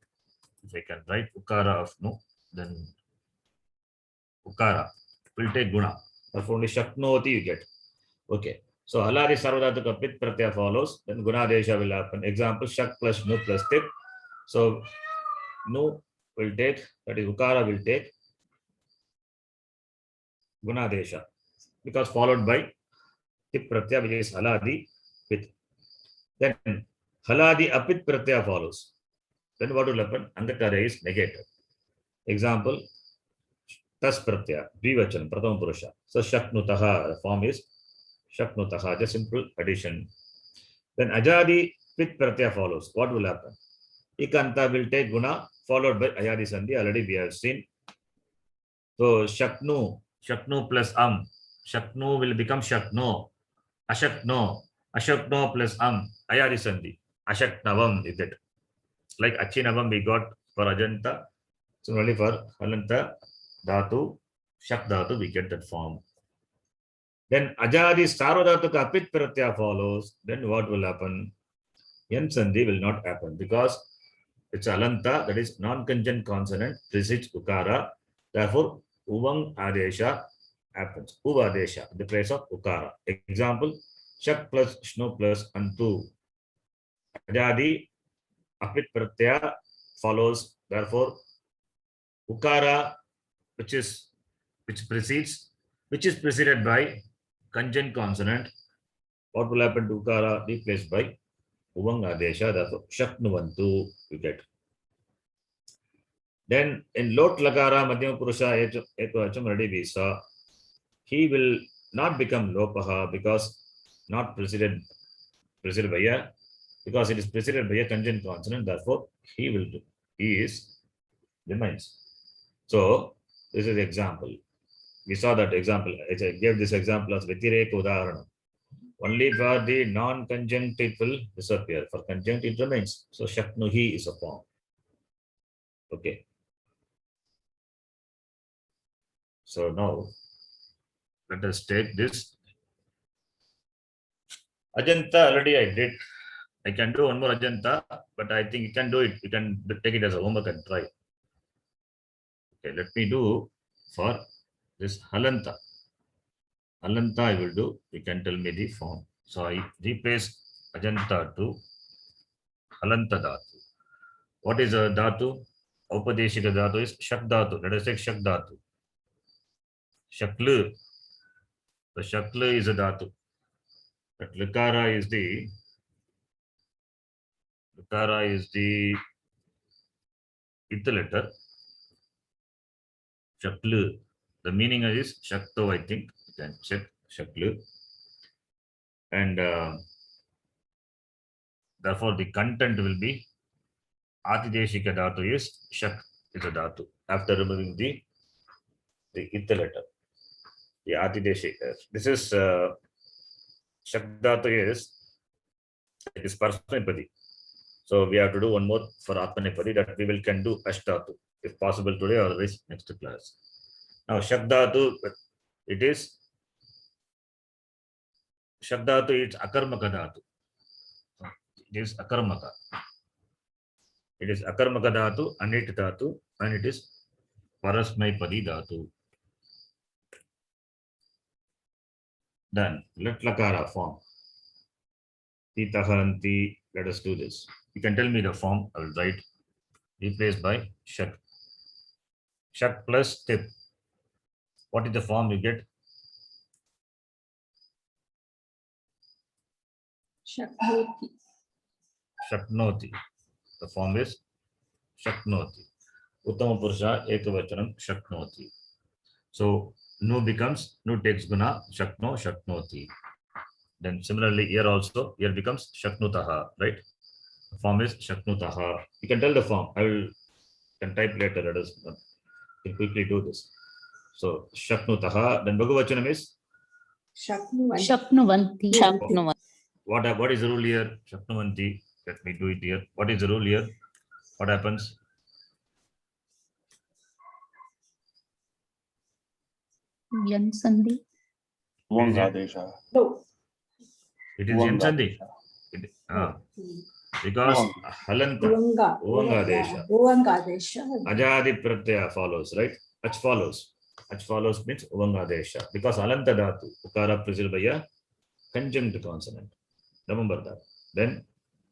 If I can write ukara of nu, then ukara will take guna. Therefore only shaknoti you get. Okay. So haladi sarvadhatuka pit pratyaya follows, then gunadesha will happen. Example, shak plus nu plus tip. So nu will take, that is ukara will take gunadesha because followed by tip pratyaya, which is haladi pit. Then haladi apit pratyaya follows. Then what will happen? Andhakara is negated. Example, tas pratyaya, dvivachan, prathama purusha. So shaknutaha, the form is shaknutaha, just simple addition. Then ajadi pit pratyaya follows. What will happen? Ikanta will take guna followed by ayadi sandhi. Already we have seen. So shaknu plus shaknu will become shakno. Ashakno plus ayadi sandhi. Ashaknavam is it. Like achinavam we got for ajanta. Similarly for halanta dhatu, shak dhatu we get that form. Then ajadi sarodhatu ka apit pratyaya follows. Then what will happen? Yan sandhi will not happen because it's alanta, that is non-conjunct consonant precedes ukara. Therefore, uvang adesha happens. Uva adesha in the place of ukara. Example, shak plus shno plus antu. Ajadi apit pratyaya follows. Therefore, ukara, which is preceded by conjunct consonant. What will happen to ukara? Replaced by uvang adesha. Therefore, shaknuvantu you get. Then in lot lakara madhyama purusha ekvacham already we saw, he will not become lopaha because not preceded by a, because it is preceded by a conjunct consonant. Therefore, he remains. So this is the example. We saw that example. I gave this example as Vitireka Udaharanam. Only for the non-conjunct it will disappear. For conjunct it remains. So Shaknuhi is a form. Okay. So now let us take this. Ajanta already I did. I can do one more Ajanta, but I think you can do it. You can take it as a homework and try. Okay, let me do for this Halanta. Halanta I will do. You can tell me the form. So I replace Ajanta to Halanta Dhatu. What is a Dhatu? Upadeshika Dhatu is Shak Dhatu. Let us take Shak Dhatu. Shaklu. The Shaklu is a Dhatu. But Likara is the Ita letter. Shaklu. The meaning is Shakto, I think. You can check Shaklu. And therefore the content will be Atideshika Dhatu is Shak is a Dhatu. After removing the Ita letter. The Atideshika. This is Shak Dhatu is Parsmanipadi. So we have to do one more for Atmanipadi that we can do Ashtatu. If possible today or otherwise next class. Now Shakdhatu, it is Shakdhatu, it's Akarmaka Dhatu. It is Akarmaka. It is Akarmaka Dhatu, Anit Dhatu, and it is Parasmaipadi Dhatu. Then let Lakara form. Titaharanti, let us do this. You can tell me the form, I will write. Replaced by Shak. Shak plus tip. What is the form you get? Shaknoti. Shaknoti. The form is Shaknoti. Uttama Purusha Ekavachanam Shaknoti. So Nu takes guna Shakno Shaknoti. Then similarly here also, here becomes Shaknutaha, right? The form is Shaknutaha. You can tell the form. Can type later. Let us quickly do this. So Shaknutaha. Then Bhagavachanam is Shaknuvanti. What is the rule here? Shaknuvanti. Let me do it here. What is the rule here? What happens? Yan Sandhi. Uvang adesha. No. It is Yan Sandhi. Because Halanta, Uvanga Desha. Uvanga Desha. Ajadi Pratyaya follows, right? Ach follows. Ach follows means Uvanga Desha. Because Alanta Dhatu, Ukara preceded by a conjunct consonant. Remember that. Then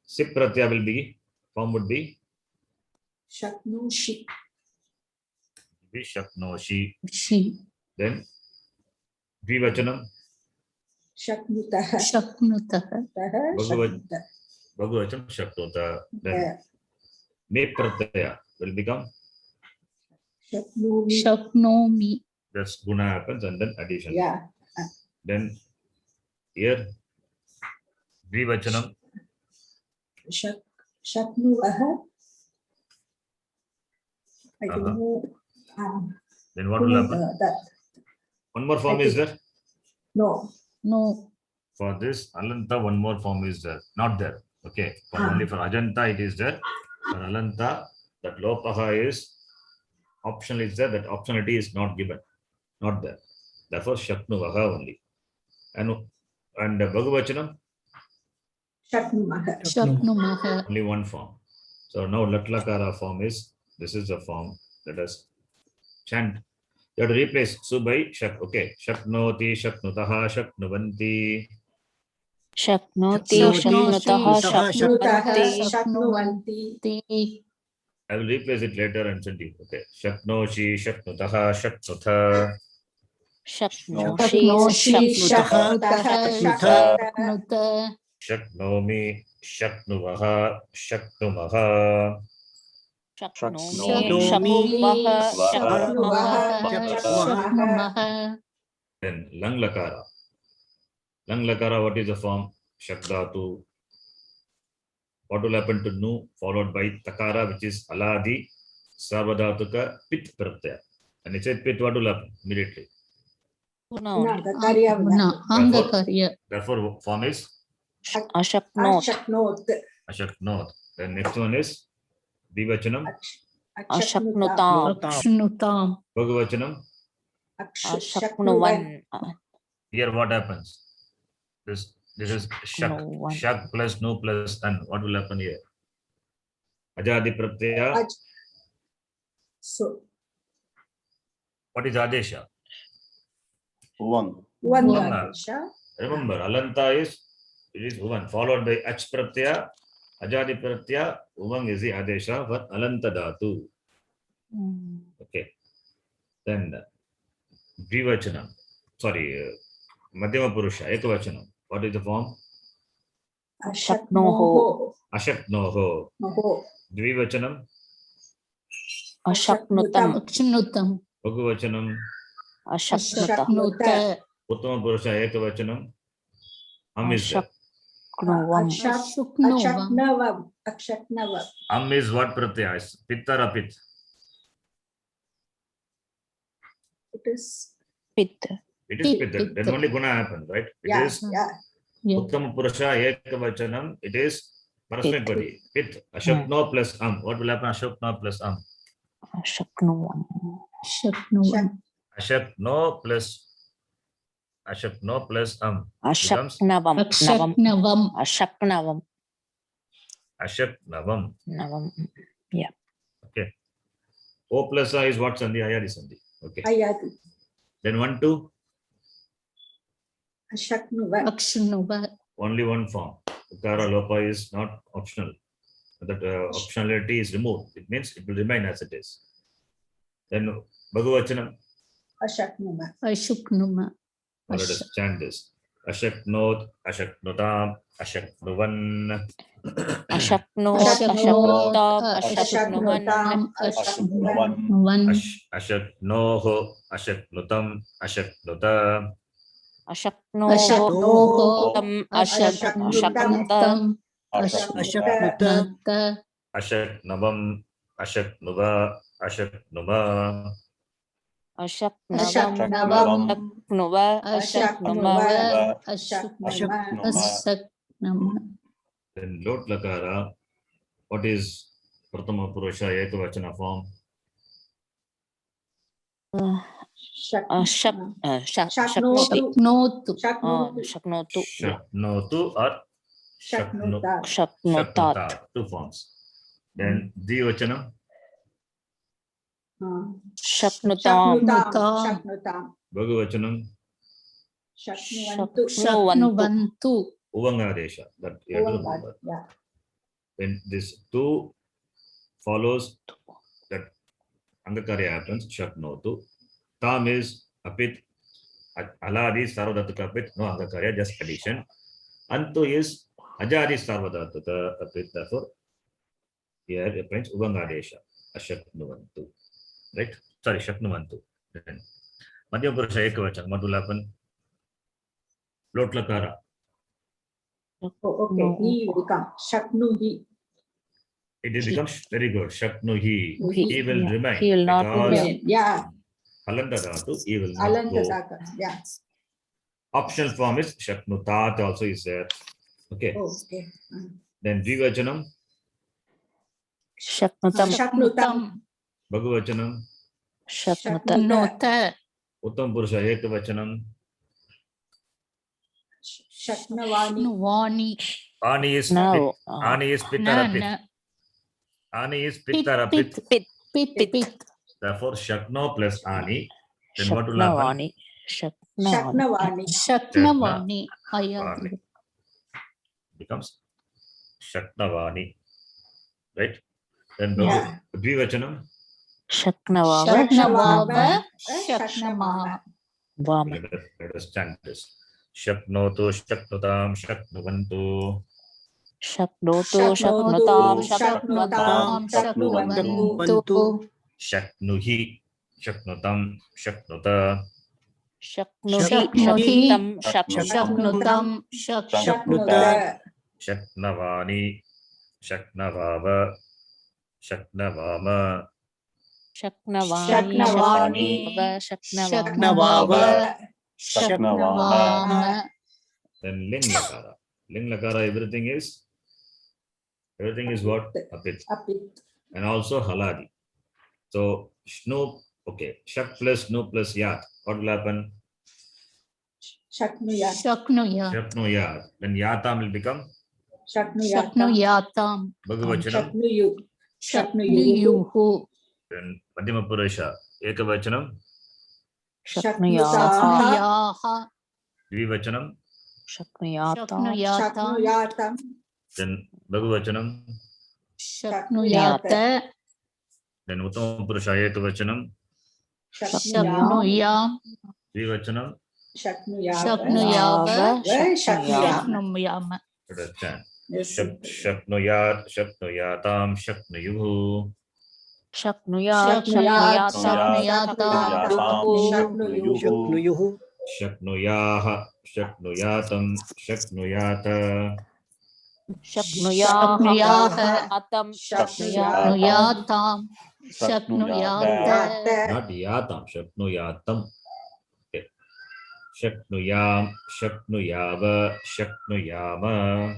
Sip Pratyaya will be, form would be Shaknushi. Shaknoshi. She. Then Dvivachanam. Shaknutaha. Shaknutaha. Shaknutaha. Bahuvachanam Shaknota. Then there. me pratyaya will become, Shaknumi. Shaknomi. that's guna happens and then addition. Yeah. Then here Dvivachanam, Shaknuvaha. I don't Uh-huh. know. then what will happen? That. One more form I is think- there. No. No. For this Alanta, one more form is there. Not there. Okay. For Ah. only for Ajanta it is there. For Alanta, that Lopaha is optional is there. That optionality is not given. Not there. Therefore, Shaknuvaha only. And Bahuvachanam, Shaknumaha. Shaknumaha. only one form. So now Latlakara form is, this is the form. Let us chant. You have to replace Su by Shak. Okay. Shaknoti, Shaknutaha, Shaknuvanti. Shaknoti, Shaknoti, Shaknutaha, Shaknutaha, Shaknoti. Shaknuvanti. I will replace it later and send you. Okay. Shaknoshi, Shaknutaha, Shaknutha. Shaknoshi, Shaknutaha. Shaknutaha. Shaknuta. Shaknomi, Shaknuvaha, Shaknumaha. Shaknomi, Shaknomi, Shaknuvaha, Shaknumaha. Then Lang Lakara. Lang Lakara, what is the form? Shakdatu. What will happen to Nu followed by Takara, which is Aladi, Sarvadhatuka, Pit Pratyaya. And it said Pit, what will happen immediately? Guna. Angakarya. Therefore, form is Ashaknot, Ashaknot. Ashaknot. Then next one is Dvivachanam, Ashaknutam, Akshnutam. Bahuvachanam. Ashaknuvan, Here what happens? This is Shak. Shaknuvan. Shak plus Nu plus An. What will happen here? Ajadi Pratyaya. So What is Adesha? One. one One. Adesha. Remember, Alanta is, it is Uvan, followed by Ach Pratyaya, Ajadi Pratyaya, Uvang is the Adesha for Alanta Dhatu. Okay. Then Dvivachanam, sorry, Madhyama Purusha, Ekavachanam. What is the form? Ashaknoho. Ashaknoho. Noho. Dvivachanam, Ashaknutam, Akshnutam. Bahuvachanam, Ashaknuta, Shaknuta. Uttama Purusha, Ekavachanam. Am is there. Ashaknuvam, Shuknovam. Akshaknavam. Am is what Pratyaya? Is Pitta or Apit? It is. Pit, It is Pit, Pitta. Then Pitta. only Guna happens, right? It Yeah. is Yeah. Yeah. Uttama Purusha, Ekavachanam. It is Parasmapadi. Pit. Ashakno plus Am. What will happen? Ashakno plus Am. Ashaknuvam, Shaknuvam. Ashakno plus Am becomes Ashaknavam, Navam, Akshaknavam. Ashaknavam, Ashaknavam. Navam, Okay. O plus A is what Sandhi? Ayadi Sandhi. Okay. Ayati. Then 1, 2, Ashaknuva. Akshnuva. only one form. Ukara Lopa is not optional. That optionality is removed. It means it will remain as it is. Then Bahuvachanam. Ashaknuma. Ashuknuma. Let us chant this. Ashaknot, Ashaknotam, Ashaknuvan. Ashaknot, Ashaknot, Ashaknutam, Ashaknuvan, Ashaknuvan. Ashaknoho, Ashaknutam, Ashaknuta. Ashaknotam, Ashaknutam. Ashaknuta. Ashaknavam, Ashaknuva, Ashaknuma. Ashaknavam, Ashaknuva, Ashaknuma, Ashaknuma. Then Lot Lakara, what is Prathama Purusha Ekavachana form? Shaknoti, Shaknotu. Shaknotu, Shaknotu or Shaknuta. Shaknotat, Two forms. Then Dvivachanam, Shaknutam, Shaknutam. Bahuvachanam, Shaknuvantu. Shaknuvantu. Uvangadesha. That you have to remember. Yeah. When this two follows, that Angakarya happens, Shaknotu. Tam is Apit, Aladi, Sarvadhatuka Apit, no Angakarya, just addition. Antu is Ajadi Sarvadhatata apit. Therefore, here it means Ubangadesha. Ashaknuvantu. Right? Sorry, Shaknuvantu. Then Madhyam Purusha Ekavachana. What will happen? Lot Lakara. Oh, okay. No. He will come. Shaknuhi. It becomes very good. Shaknuhi. He will Yeah. remain. He will not because remain. Yeah. Halanta Dhatu, he will not Alanta go. Dhatu. Yeah. Optional form is Shaknutat also is there. Okay. Oh, okay. Then Dvivachanam, Shaknutam. Shaknutam. Bhagavachanam, Shaknuta. Nota. Uttam Purusha Ekavachanam, Shaknavani. Vani. Ani is No. Pit. Ani is Na Pittarapit. na. Ani is Pit Pittarapit. pit Pit. pit pit. Therefore, Shakno plus Ani. Then what will happen? Shaknavani. Shaknavani. Shaknavani. Aya. Vani. Becomes Shaknavani. Right? Then Yeah. Dvivachanam, Shaknavava. Shaknavava. Shaknamama. Vama. let us chant this. Shaknotu, Shaknutam, Shaknuvantu. Shaknotu. Shaknutam. Shaknuvantam. Shaknuvantu. Shaknuhi, Shaknutam, Shaknuta. Shaknuhi. Shaknuhi. Shaknutam. Shaknutam. Shaknuta. Shaknavani, Shaknavava, Shaknavama, Shaknavani. Shaknavava. Shaknavama. then Ling Lakara. Ling Lakara, everything is what? Apit. Apit. And also Haladi. So, Shnu, okay, Shak plus Nu plus Yat. What will happen? Shaknuya. Shaknuya. Shaknu Yat. Then Yatam will become Shaknuyata. Shaknuyatam. Bhagavachanam. Shaknuyu. Shaknuyuhu. Shaknuyuhu. Then Madhyama Purusha, Ekavachanam. Shaknuyaha. Shaknuyaha. Dvivachanam. Shaknuyata. Shaknuyatam. Shaknuyatam. Then Bhagavachanam. Shaknuyata. Then Uttama Purusha Ekavachanam. Shaknuyam. Dvivachanam. Shaknuyava. Shaknuyava. Shaknuyama. Shaknuyama. Let us chant. Yes. Shaknuyat, Shaknuyatam, Shaknuyuhu. Shaknuyat. Shaknuyat. Shaknuyatam. Shaknuyatam. Shaknuyuhu. Shaknuyaha, Shaknuyatam, Shaknuyata. Shaknuyaha. Atam. Shaknuyatam. Shaknuyata. Not yatam, Shaknuyatam. Okay. Shaknuyam, Shaknuyava, Shaknuyama.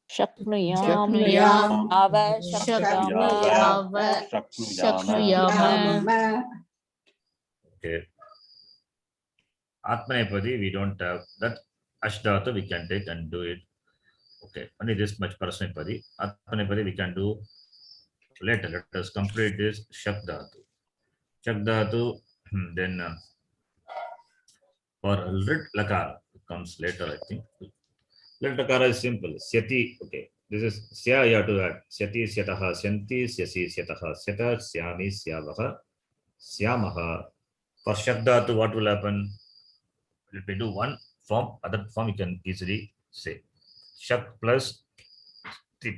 Shaknuyam. Shaknuyam. Ava. Shaknuyama. Shaknuyama. Shaknuyama. Okay. Atmanepadi, we don't have that. Ashdhatu, we can take and do it. Okay, only this much Parasmipadi. Atmanepadi, we can do later. Let us complete this Shabdhatu. Shabdhatu, then for Lit Lakara comes later, I think. Lit Lakara is simple. Syati, okay. This is Sya, you have to add. Syati, Syataha, Syanti, Syasi, Syataha, Syata, Syami, Syavaha, Syamaha. For Shabdhatu, what will happen? Let me do one form, other form you can easily say. Shak plus Tip.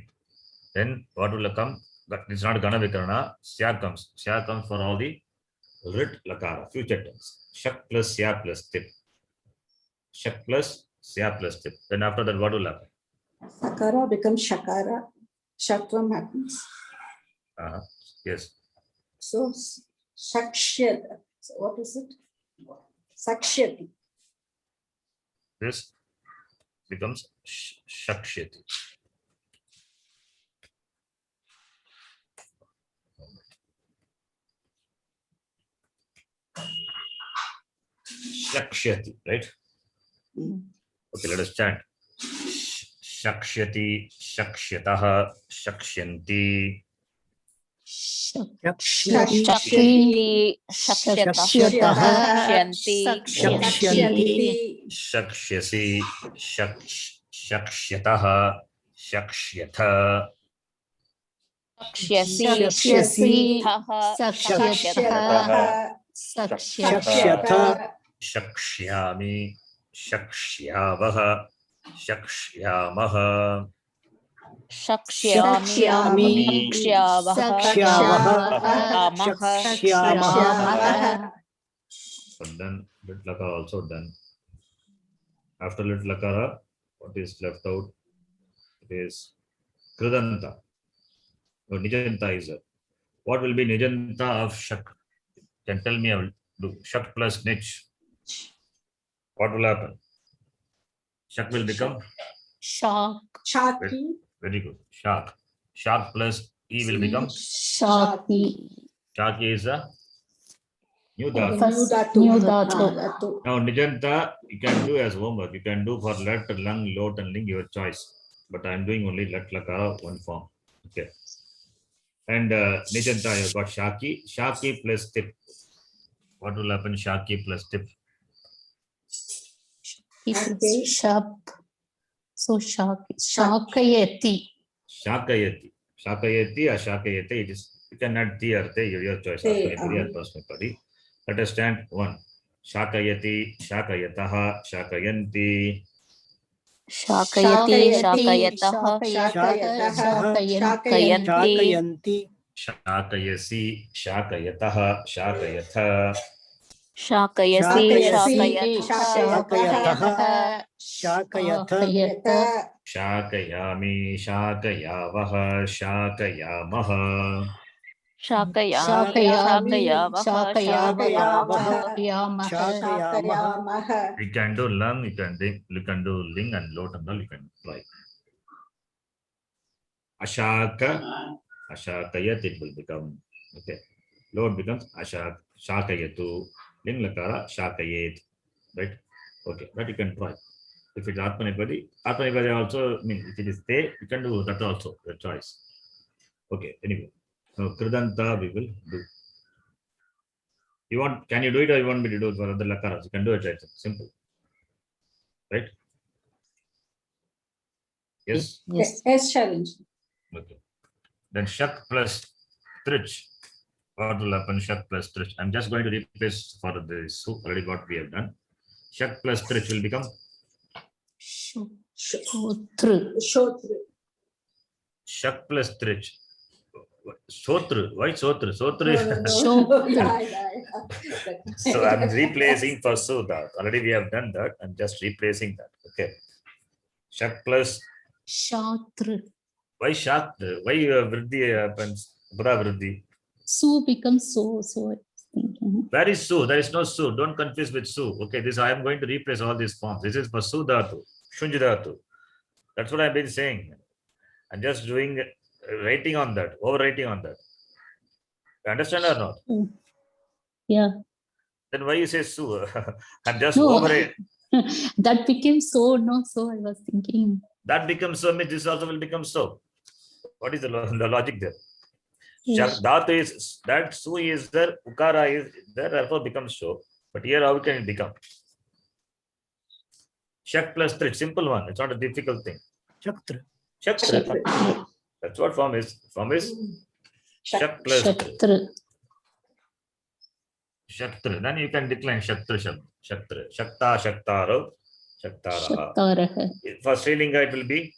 Then what will come? But it's not Gana Vikarana. Sya comes. Sya comes for all the Rit Lakara, future tense. Shak plus Sya plus Tip. Shak plus Sya plus Tip. Then after that, what will happen? Sakara becomes Shakara. Shatvam happens. Yes. So Shakshyat. So what is it? Sakshyati. This becomes Shakshyati. Shakshyati, right? Okay, let us chant. Shakshyati, Shakshyataha, Shakshyanti. Shakshati. Shakshati. Shakshataha. Shakshyanti. Shakshyasi, Shakshyataha, Shakshyatha. Shakshyasi. Sakshataha. Sakshataha. Shakshata. Shakshyami, Shaksyavaha, Shakshyamah. Shakshyami. Kshyavah. Shakshyavah. Shyamah. And then lit lakara also done. After lit lakara, what is left out? It is Kridanta. Or Nijanta is there. What will be Nijanta of Shak? Can tell me, I will do Shak plus Nich. What will happen? Shak will become Shark. Shaki. very good. Shak. Shak plus E will become Shaki. Shaki is a new dhatu. First new dhatu. Now Nijanta you can do as homework. You can do for Lat, Lung, Lot and Ling your choice. But I am doing only Lat Lakara one form. Okay. And Nijanta you got Shaki. Shaki plus tip. What will happen? Shaki plus tip. It's sharp. So shark. Shakayati. Shakayati. Shakayati or Shakayati. It is you can add T or Te, your choice. Let us stand one. Shakayati, Shakayataha, Shakayanti. Shakayati. Shakayatah. Shakayanti. Shakayasi, Shakayataha, Shakayatha. Shakayasi. Shakayatah. Shakayatah. Shakayami, Shakayavaha, Shakayamaha. Shakayamaha. You can do lung, you can do ling and lot and all you can apply. Ashaka, Ashakayat it will become okay. Lot becomes Ashak, Shakayatu, ling lakara, Shakayet, right? Okay, that you can try. If it's Atmanipadi also, I mean, if it is Te, you can do that also, your choice. Okay, anyway. Now, Kridanta we will do. You want, can you do it or you want me to do it for other lakaras? You can do it, right? Simple. Right? Yes? Yes, challenge. Okay. Then Shak plus Trich. What will happen? Shak plus Trich. I'm just going to replace for this already what we have done. Shak plus Trich will become Shotru. Shak plus Trich. Sotru. Why Sotru? Sotru. So I'm replacing for Sudha. Already we have done that. I'm just replacing that. Okay. Shak plus Shatru. why Shak? Why Vriddhi happens? Buddha Vriddhi. Su becomes so. So I was thinking. Where is Su? There is no Su. Don't confuse with Su. Okay, this I am going to replace all these forms. This is for Su Dhatu, Shunj Dhatu. That's what I've been saying. I'm just doing writing on that, overwriting on that. You understand or not? Yeah. Then why you say Su? I'm just No. overwriting. That became so. No, so I was thinking. That becomes so, means this also will become so. What is the logic there? Yes. Dhatu is that Su is there, Ukara is there, therefore becomes so. But here how can it become? Shak plus Trich, simple one. It's not a difficult thing. Shaktra. Shaktra. That's what form is. Form is Shak plus Shatru. Shaktra. Then you can decline Shaktra Shabd. Shaktra. Shakta, Shaktaro, Shaktaraha. Shaktaraha. For Srilinga it will be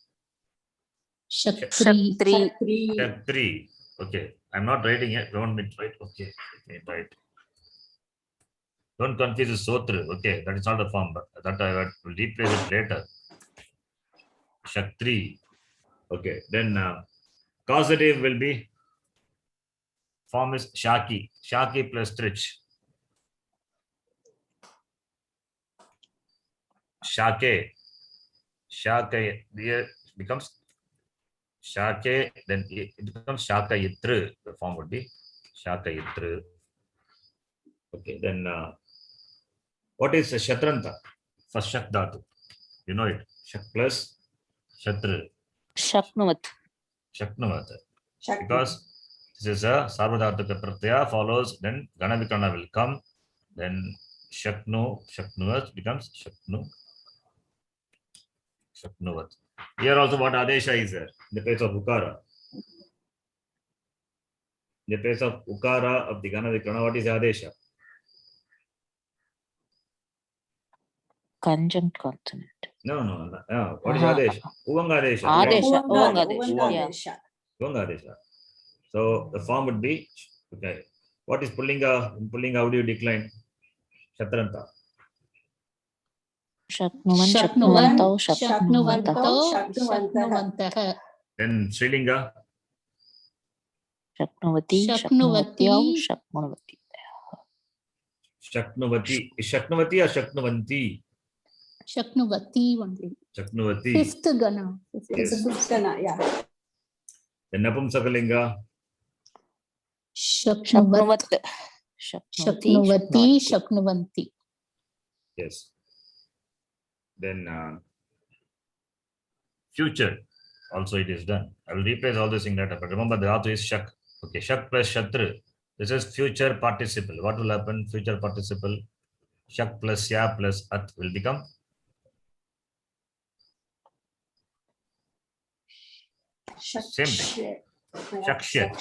Shaktri. Shaktri. Okay. I'm not writing it. Don't me write. Okay. Right. Don't confuse with Sotru. Okay. That is not the form. But that I will replace it later. Shaktri. Okay. Then causative will be form is Shaki. Shaki plus Trich. Shake. Shake. Here becomes Shake. Then it becomes Shaka Yitru. The form would be Shaka Yitru. Okay. Then what is Shatranta? For Shak Dhatu. You know it. Shak plus Shatru. Shaknuvat. Shaknuvat. Because this is a Sarvadhartaka Pratyaya follows, then Ganavikana will come, then Shaknu, Shaknuvat becomes Shaknu, Shaknuvat. Here also what Adesha is there in the place of Ukara. In the place of Ukara of the Ganavikana, what is Adesha? Conjunct consonant. No. What is Aha. Adesh? Uvangadesha. Adesha. Uvangadesha. Uvangadesha. Uvangadesha. So the form would be, okay. What is Pullinga? In Pullinga, how do you decline? Shatranta. Shaknuvan, Shaknuvan, shaknuvantau, Shaknuvantau, shaknuvantah. Shaknuvantah, Then Srilinga. Shaknuvati, Shaknuvati. shaknuvatyau, shaknuvati. Shaknuvati or Shaknuvanti? Shaknuvati only. Shaknuvati. Fifth Gana. It's a good gana, yeah. Then Napumsakalinga. Shaknuvat, Shaknuvat. Shaknuvati, Shaknuvanti. Yes. Then future also it is done. I will replace all this in later, but remember the dhatu is Shak. Okay, Shak plus Shatru. This is future participle. What will happen? Future participle. Shak plus Ya plus At will become same thing. Shakshyat.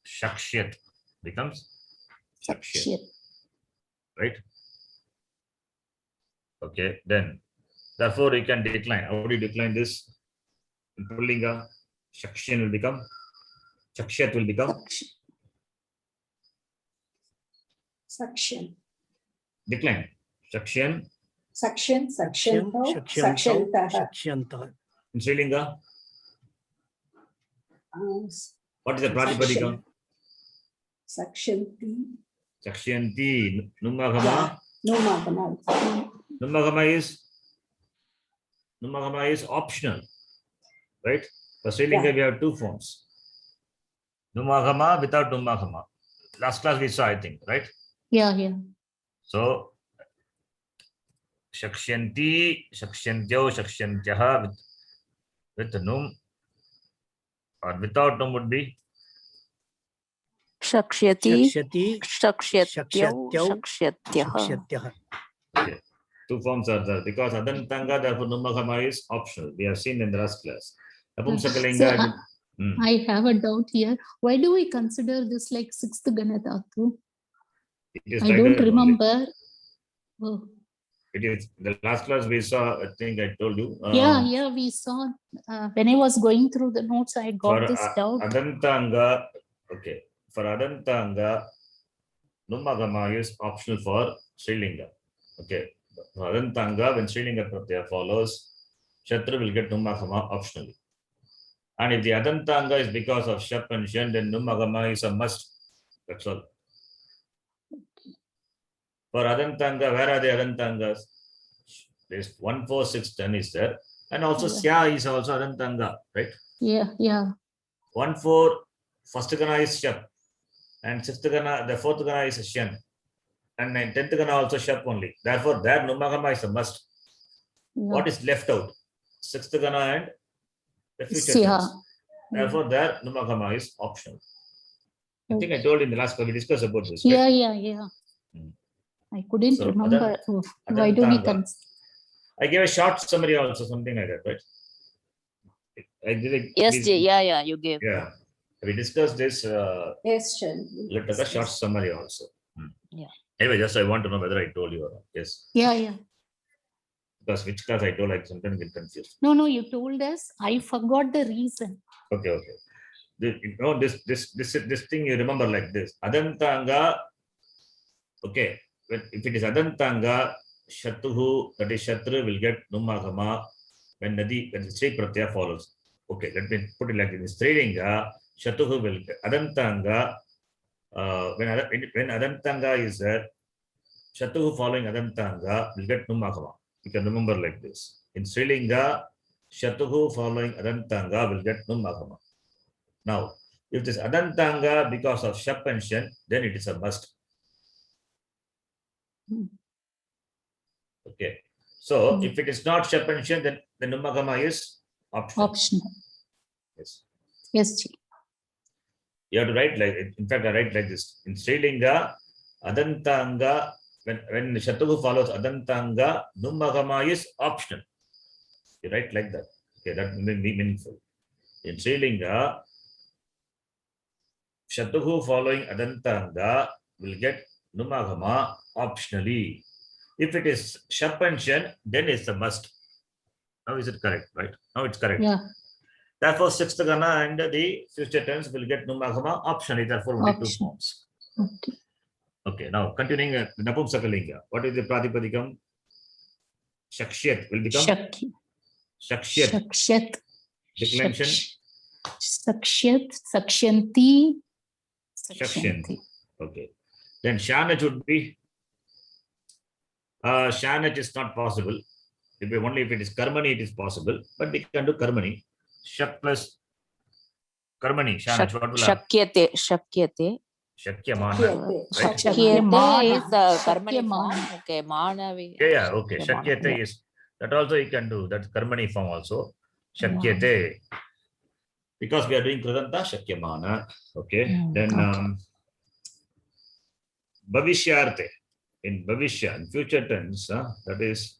Shakshyat becomes Shakshyat. Shit. Right? Okay, then therefore you can decline. How do you decline this? In Pullinga, Shakshan will become Chakshyat will become Suction. decline. Shakshan Suction. Shakshantah. in Sri Lanka. What is the Pratipadika? Suction. Shakshanti. Numagama. Numagama. Numagama is optional. Right? For Sri Lanka, we have two forms. Numagama without Numagama. Last class we saw, I think, right? Yeah. So, Shakshanti, Shakshantyo, Shakshantyaha with Num or without Num would be Shakshyati, Shakshati. shakshatyau, shakshatyah. Shakshatyah. okay. Two forms are there because Adantanga, therefore Numagama is optional. We have seen in the last class. Napumsakalinga. I have a doubt here. Why do we consider this like sixth Gana Dhatu? I don't remember. Oh. It is the last class we saw. I think I told you. Yeah, we saw. When I was going through the notes, I got For this doubt. Adantanga, okay. For Adantanga, Numagama is optional for Sri Lanka. Okay. For Adantanga, when Sri Lanka Pratyaya follows, Shatru will get Numagama optionally. And if the Adantanga is because of Shap and Shan, then Numagama is a must. That's all. For Adantanga, where are the Adantangas? There's 1, 4, 6, 10 is there. And also Sya is also Adantanga, right? Yeah. 1, 4, first Gana is Shap. And sixth Gana, the fourth Gana is Shan. And 10th Gana also Shap only. Therefore, there Numagama is a must. What is left out? Sixth Gana and the future tense. Therefore, there Numagama is optional. I think I told in the last class we discussed about this. Right? Yeah. I couldn't remember. Why do we consider? I gave a short summary also, something like that, right? I did it. Yes, yeah, you gave. Yeah. We discussed this. Yes, sir. Let us a short summary also. Yeah. Anyway, just I want to know whether I told you or not. Yes. Yeah. Because which class I told, I sometimes get confused. No, you told us. I forgot the reason. Okay. This thing you remember like this. Adantanga. Okay. If it is Adantanga, Shatuhu, that is Shatru, will get Numagama when the Sri Pratyaya follows. Okay, let me put it like this. Strilinga, Shatuhu will get Adantanga. When Adantanga is there, Shatuhu following Adantanga will get Numagama. You can remember like this. In Strilinga, Shatuhu following Adantanga will get Numagama. Now, if this Adantanga because of Shap and Shan, then it is a must. Okay. So if it is not Shap and Shan, then the Numagama is optional. Yes. You have to write like, in fact, I write like this. In Strilinga, Adantanga, when Shatuhu follows Adantanga, Numagama is optional. You write like that. Okay, that will be meaningful. In Strilinga, Shatuhu following Adantanga will get Numagama optionally. If it is shap and shen, then it's a must. Now is it correct, right? Now it's correct. Yeah, Therefore, sixth gana and the future tense will get numagama optionally. Therefore, only two Option. forms. okay. Okay, now continuing Napumsakalinga. What is the Pratipadikam? Shakshyat will become Shakya. Shakshyat. Shakshyat. Declension. Sakshyat. Sakshyanti. Shakshanti. Okay. Then Shanach would be Shanach is not possible. Only if it is Karmani, it is possible. But we can do Karmani. Shak plus Karmani. Shanach, what will have? Shakyate. Shakyate. Shakyamana. Shakyate. Right? Shakyate is the Shakyamana. Karmani form. Okay, Mana. Yeah, okay. Shakyamana, Shakyate yeah. is that also you can do. That's Karmani form also. Shakyate. Because we are doing Kridanta, Shakyamana. Okay. Then Bhavishyarte. In Bhavishya, in future tense, that is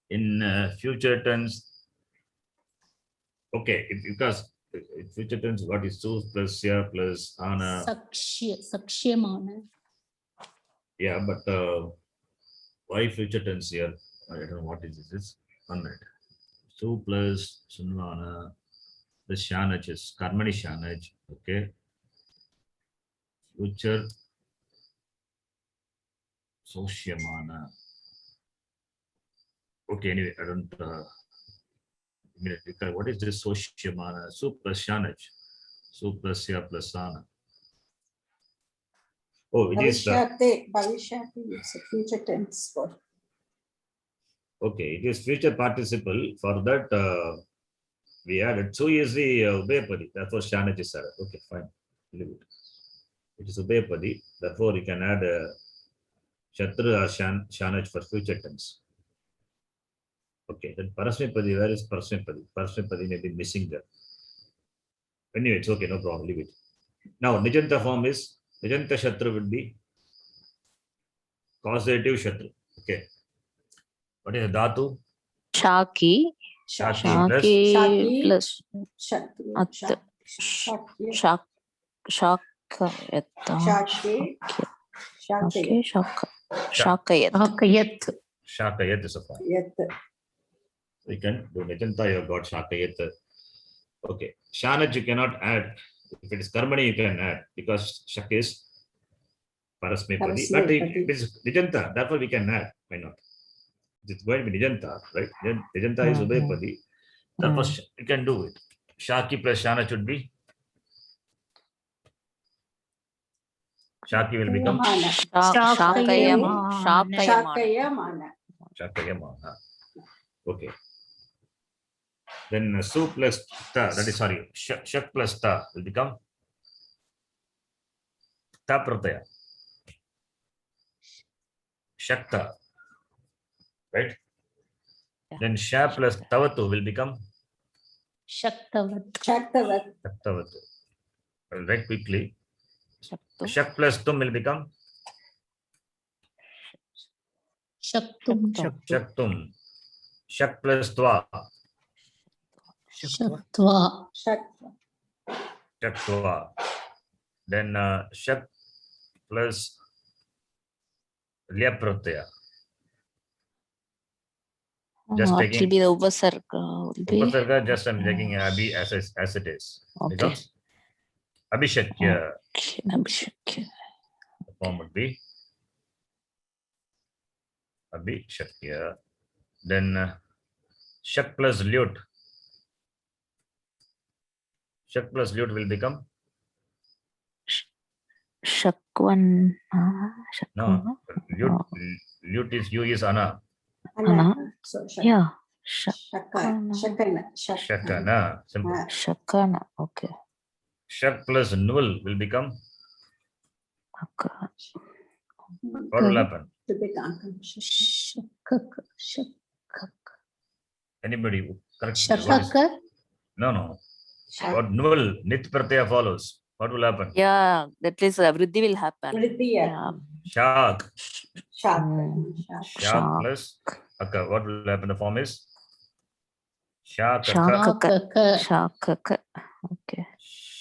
in future tense. Okay, because in future tense, what is su plus ya plus ana? Sakshyamana. Yeah, but why future tense here? I don't know what is this. It's unread. Su plus sunvana. The shanach is karmani shanach. Okay. Future Soshyamana. Okay, anyway, I don't immediately. What is this Soshyamana? Su plus Shanach. Su plus Ya plus Sana. Oh, it is. Bhavishyate. Bhavishyate is a future tense for. Okay, it is future participle. For that, we added. So is the Ubeyapadi. Therefore, Shanach is added. Okay, fine. Leave it. It is Ubeyapadi. Therefore, you can add Shatra or Shanach for future tense. Okay, then Parasmipadi, where is Parasmipadi? Parasmipadi may be missing there. Anyway, it's okay, no problem, leave it. Now, Nijanta form is, Nijanta Shatra would be causative Shatra. Okay. What is the Dhatu? Shaki. Shaki Shaki plus plus Shakya. Shak. Shakayata. Shakya. Okay, Shaka. Shakayat. Shakayat. Shakayat is a form. Yet. We can do Nijanta, you have got Shakayat. Okay. Shanach you cannot add. If it is Karmani, you can add because Shak is Parasmipadi. But it is Nijanta, therefore we can add. Why not? It's going to be Nijanta, right? Nijanta is Ubeyapadi. Therefore, you can do it. Shaki plus Shana should be. Shaki will become Shakayamana. Shakayamana. Okay. Then Su plus Ta, that is sorry, Shak plus Ta will become Ta Prataya. Shakta. Right? Yeah. Then Sha plus Tavatu will become Shaktavat. Tavatu. I'll write quickly. Shak plus Tum will become Shaktum. Shaktum. Shak plus Twa. Shaktva. Shaktva. Then Shak plus Lya Prataya. Just It taking will be the Upasarga. Upasarga, just I'm taking Abhi as it is. Okay. Becomes Abhishakya. Okay, Abhishakya. The form would be Abhishakya. Then Shak plus Lyut. Shak plus Lyut will become Shakwan. no. Lyut is U is Ana. Yeah. Shakana. Shakana. Simple. Shakana. Okay. Shak plus Nul will become. Okay. What will happen? Anybody correct? Shakakar. No. What Nul Nit Pratyaya follows? What will happen? Yeah, that is Vriddhi will happen. Yeah. Shak. Shak. Shak plus Akka. What will happen? The form is Shakaka. Shakaka. Okay.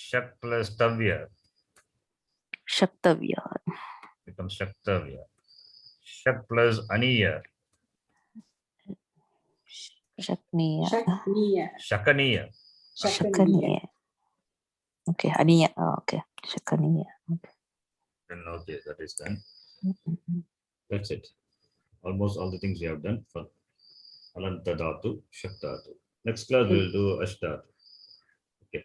Shak plus Tavya Shaktavya. becomes Shaktavya. Shak plus Aniya, Shakniya. Shakniya. Shakaniya. Shakaniya. Okay, Aniya. Oh, okay. Shakaniya. Okay. And okay, that is done. Mm-mm. That's it. Almost all the things we have done for Alanta Dhatu, Shaktatu. Next class we will do Ashtatu. Okay.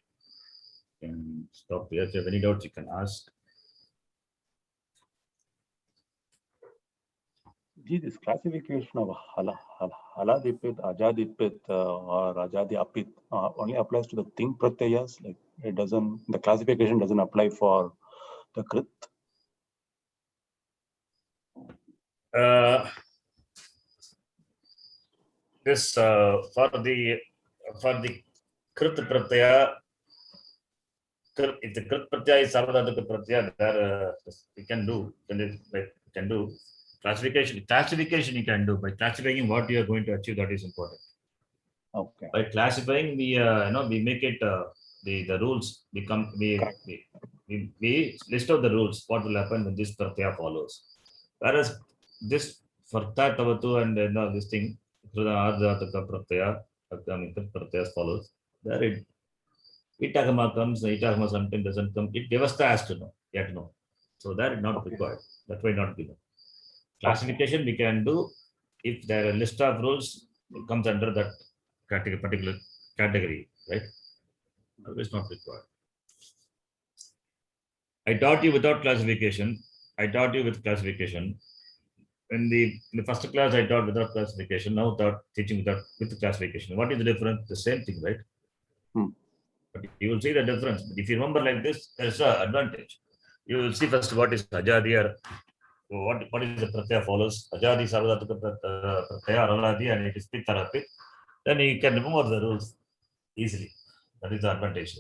Can stop here. If you have any doubts, you can ask. Ji, this classification of Haladipit, Ajadipit, or Ajadi-apit only applies to the Ting Pratyayas. Like it doesn't, the classification doesn't apply for the Krit. This for the Krit Pratyaya, if the Krit Pratyaya is Sarvadhataka Pratyaya, there we can do, classification. Classification you can do by classifying what you are going to achieve. That is important. Okay. By classifying, we we make it the rules become we list out the rules. What will happen when this pratyaya follows? Whereas this for Tatavatu and this thing, Ardhataka pratyaya, pratyas follows. There it Itagama comes, Itagama sometimes doesn't come. It Devasta has to know, yet to know. So that is not Okay. required. That way not given. Classification we can do if there are a list of rules, it comes under that particular category, right? It's not required. I taught you without classification. I taught you with classification. In the first class, I taught without classification. Now teaching with classification. What is the difference? The same thing, right? But you will see the difference. But if you remember like this, there's an advantage. You will see first what is Ajadi or what is the pratyaya follows. Ajadi, Sarvadhataka pratyaya, Araladi, and it is Pittarapit. Then you can remember the rules easily. That is the advantage.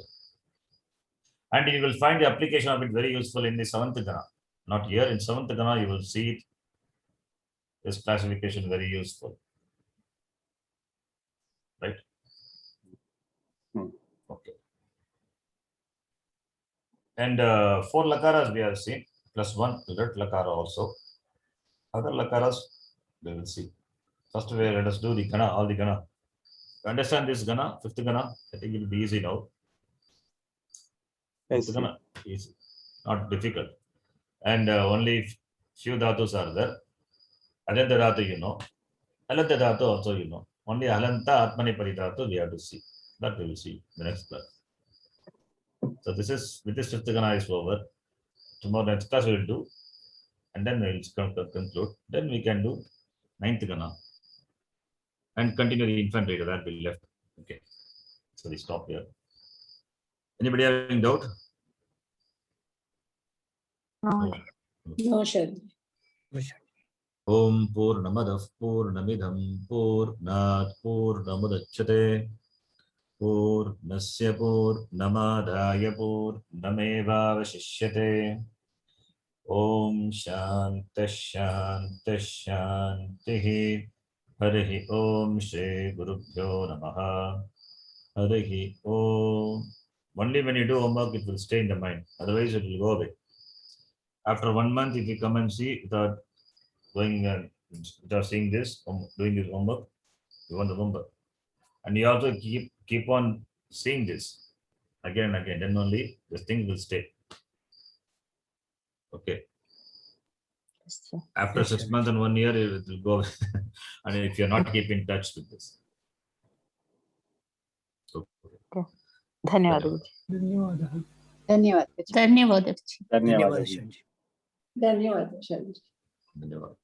And you will find the application of it very useful in the 7th Gana. Not here, in 7th Gana, you will see it, this classification very useful. Right? Okay. And 4 lakaras we have seen, plus 1 red lakara also. Other lakaras, we will see. First, let us do the Gana, all the Gana. Understand this Gana, 5th Gana? I think it will be easy now. Yes. Gana, easy, not difficult. And only few dhatus are there. Ajanta dhatu, you know. Alanta dhatu also, you know. Only Alanta Atmani Paridhatu we have to see. That we will see the next class. So this is, with this 5th Gana is over. Tomorrow next class we will do. And then we will conclude. Then we can do 9th Gana. And continue the infantry that we left. Okay. So we stop here. Anybody having doubt? No. No, Shad. Om Purnamadah Purnamidham Purnat Purnamudachyate Purnasya Purnamadaya Purnamevavashishyate. Om Shanta Shanta Shantihi. Harihi Om Shri Gurubhyo Namaha. Harihi Om. Only when you do homework, it will stay in the mind. Otherwise, it will go away. After 1 month, if you come and see without going and without seeing this, doing this homework, you won't remember. And you also keep on seeing this again and again. Then only this thing will stay. Okay. After 6 months and 1 year, it will go. And if you're not keeping in touch with this. So, ಧನ್ಯವಾದಗಳು. ಧನ್ಯವಾದಗಳು. ಧನ್ಯವಾದ. Dhanyawad. ಧನ್ಯವಾದ, Shad. ಧನ್ಯವಾದ.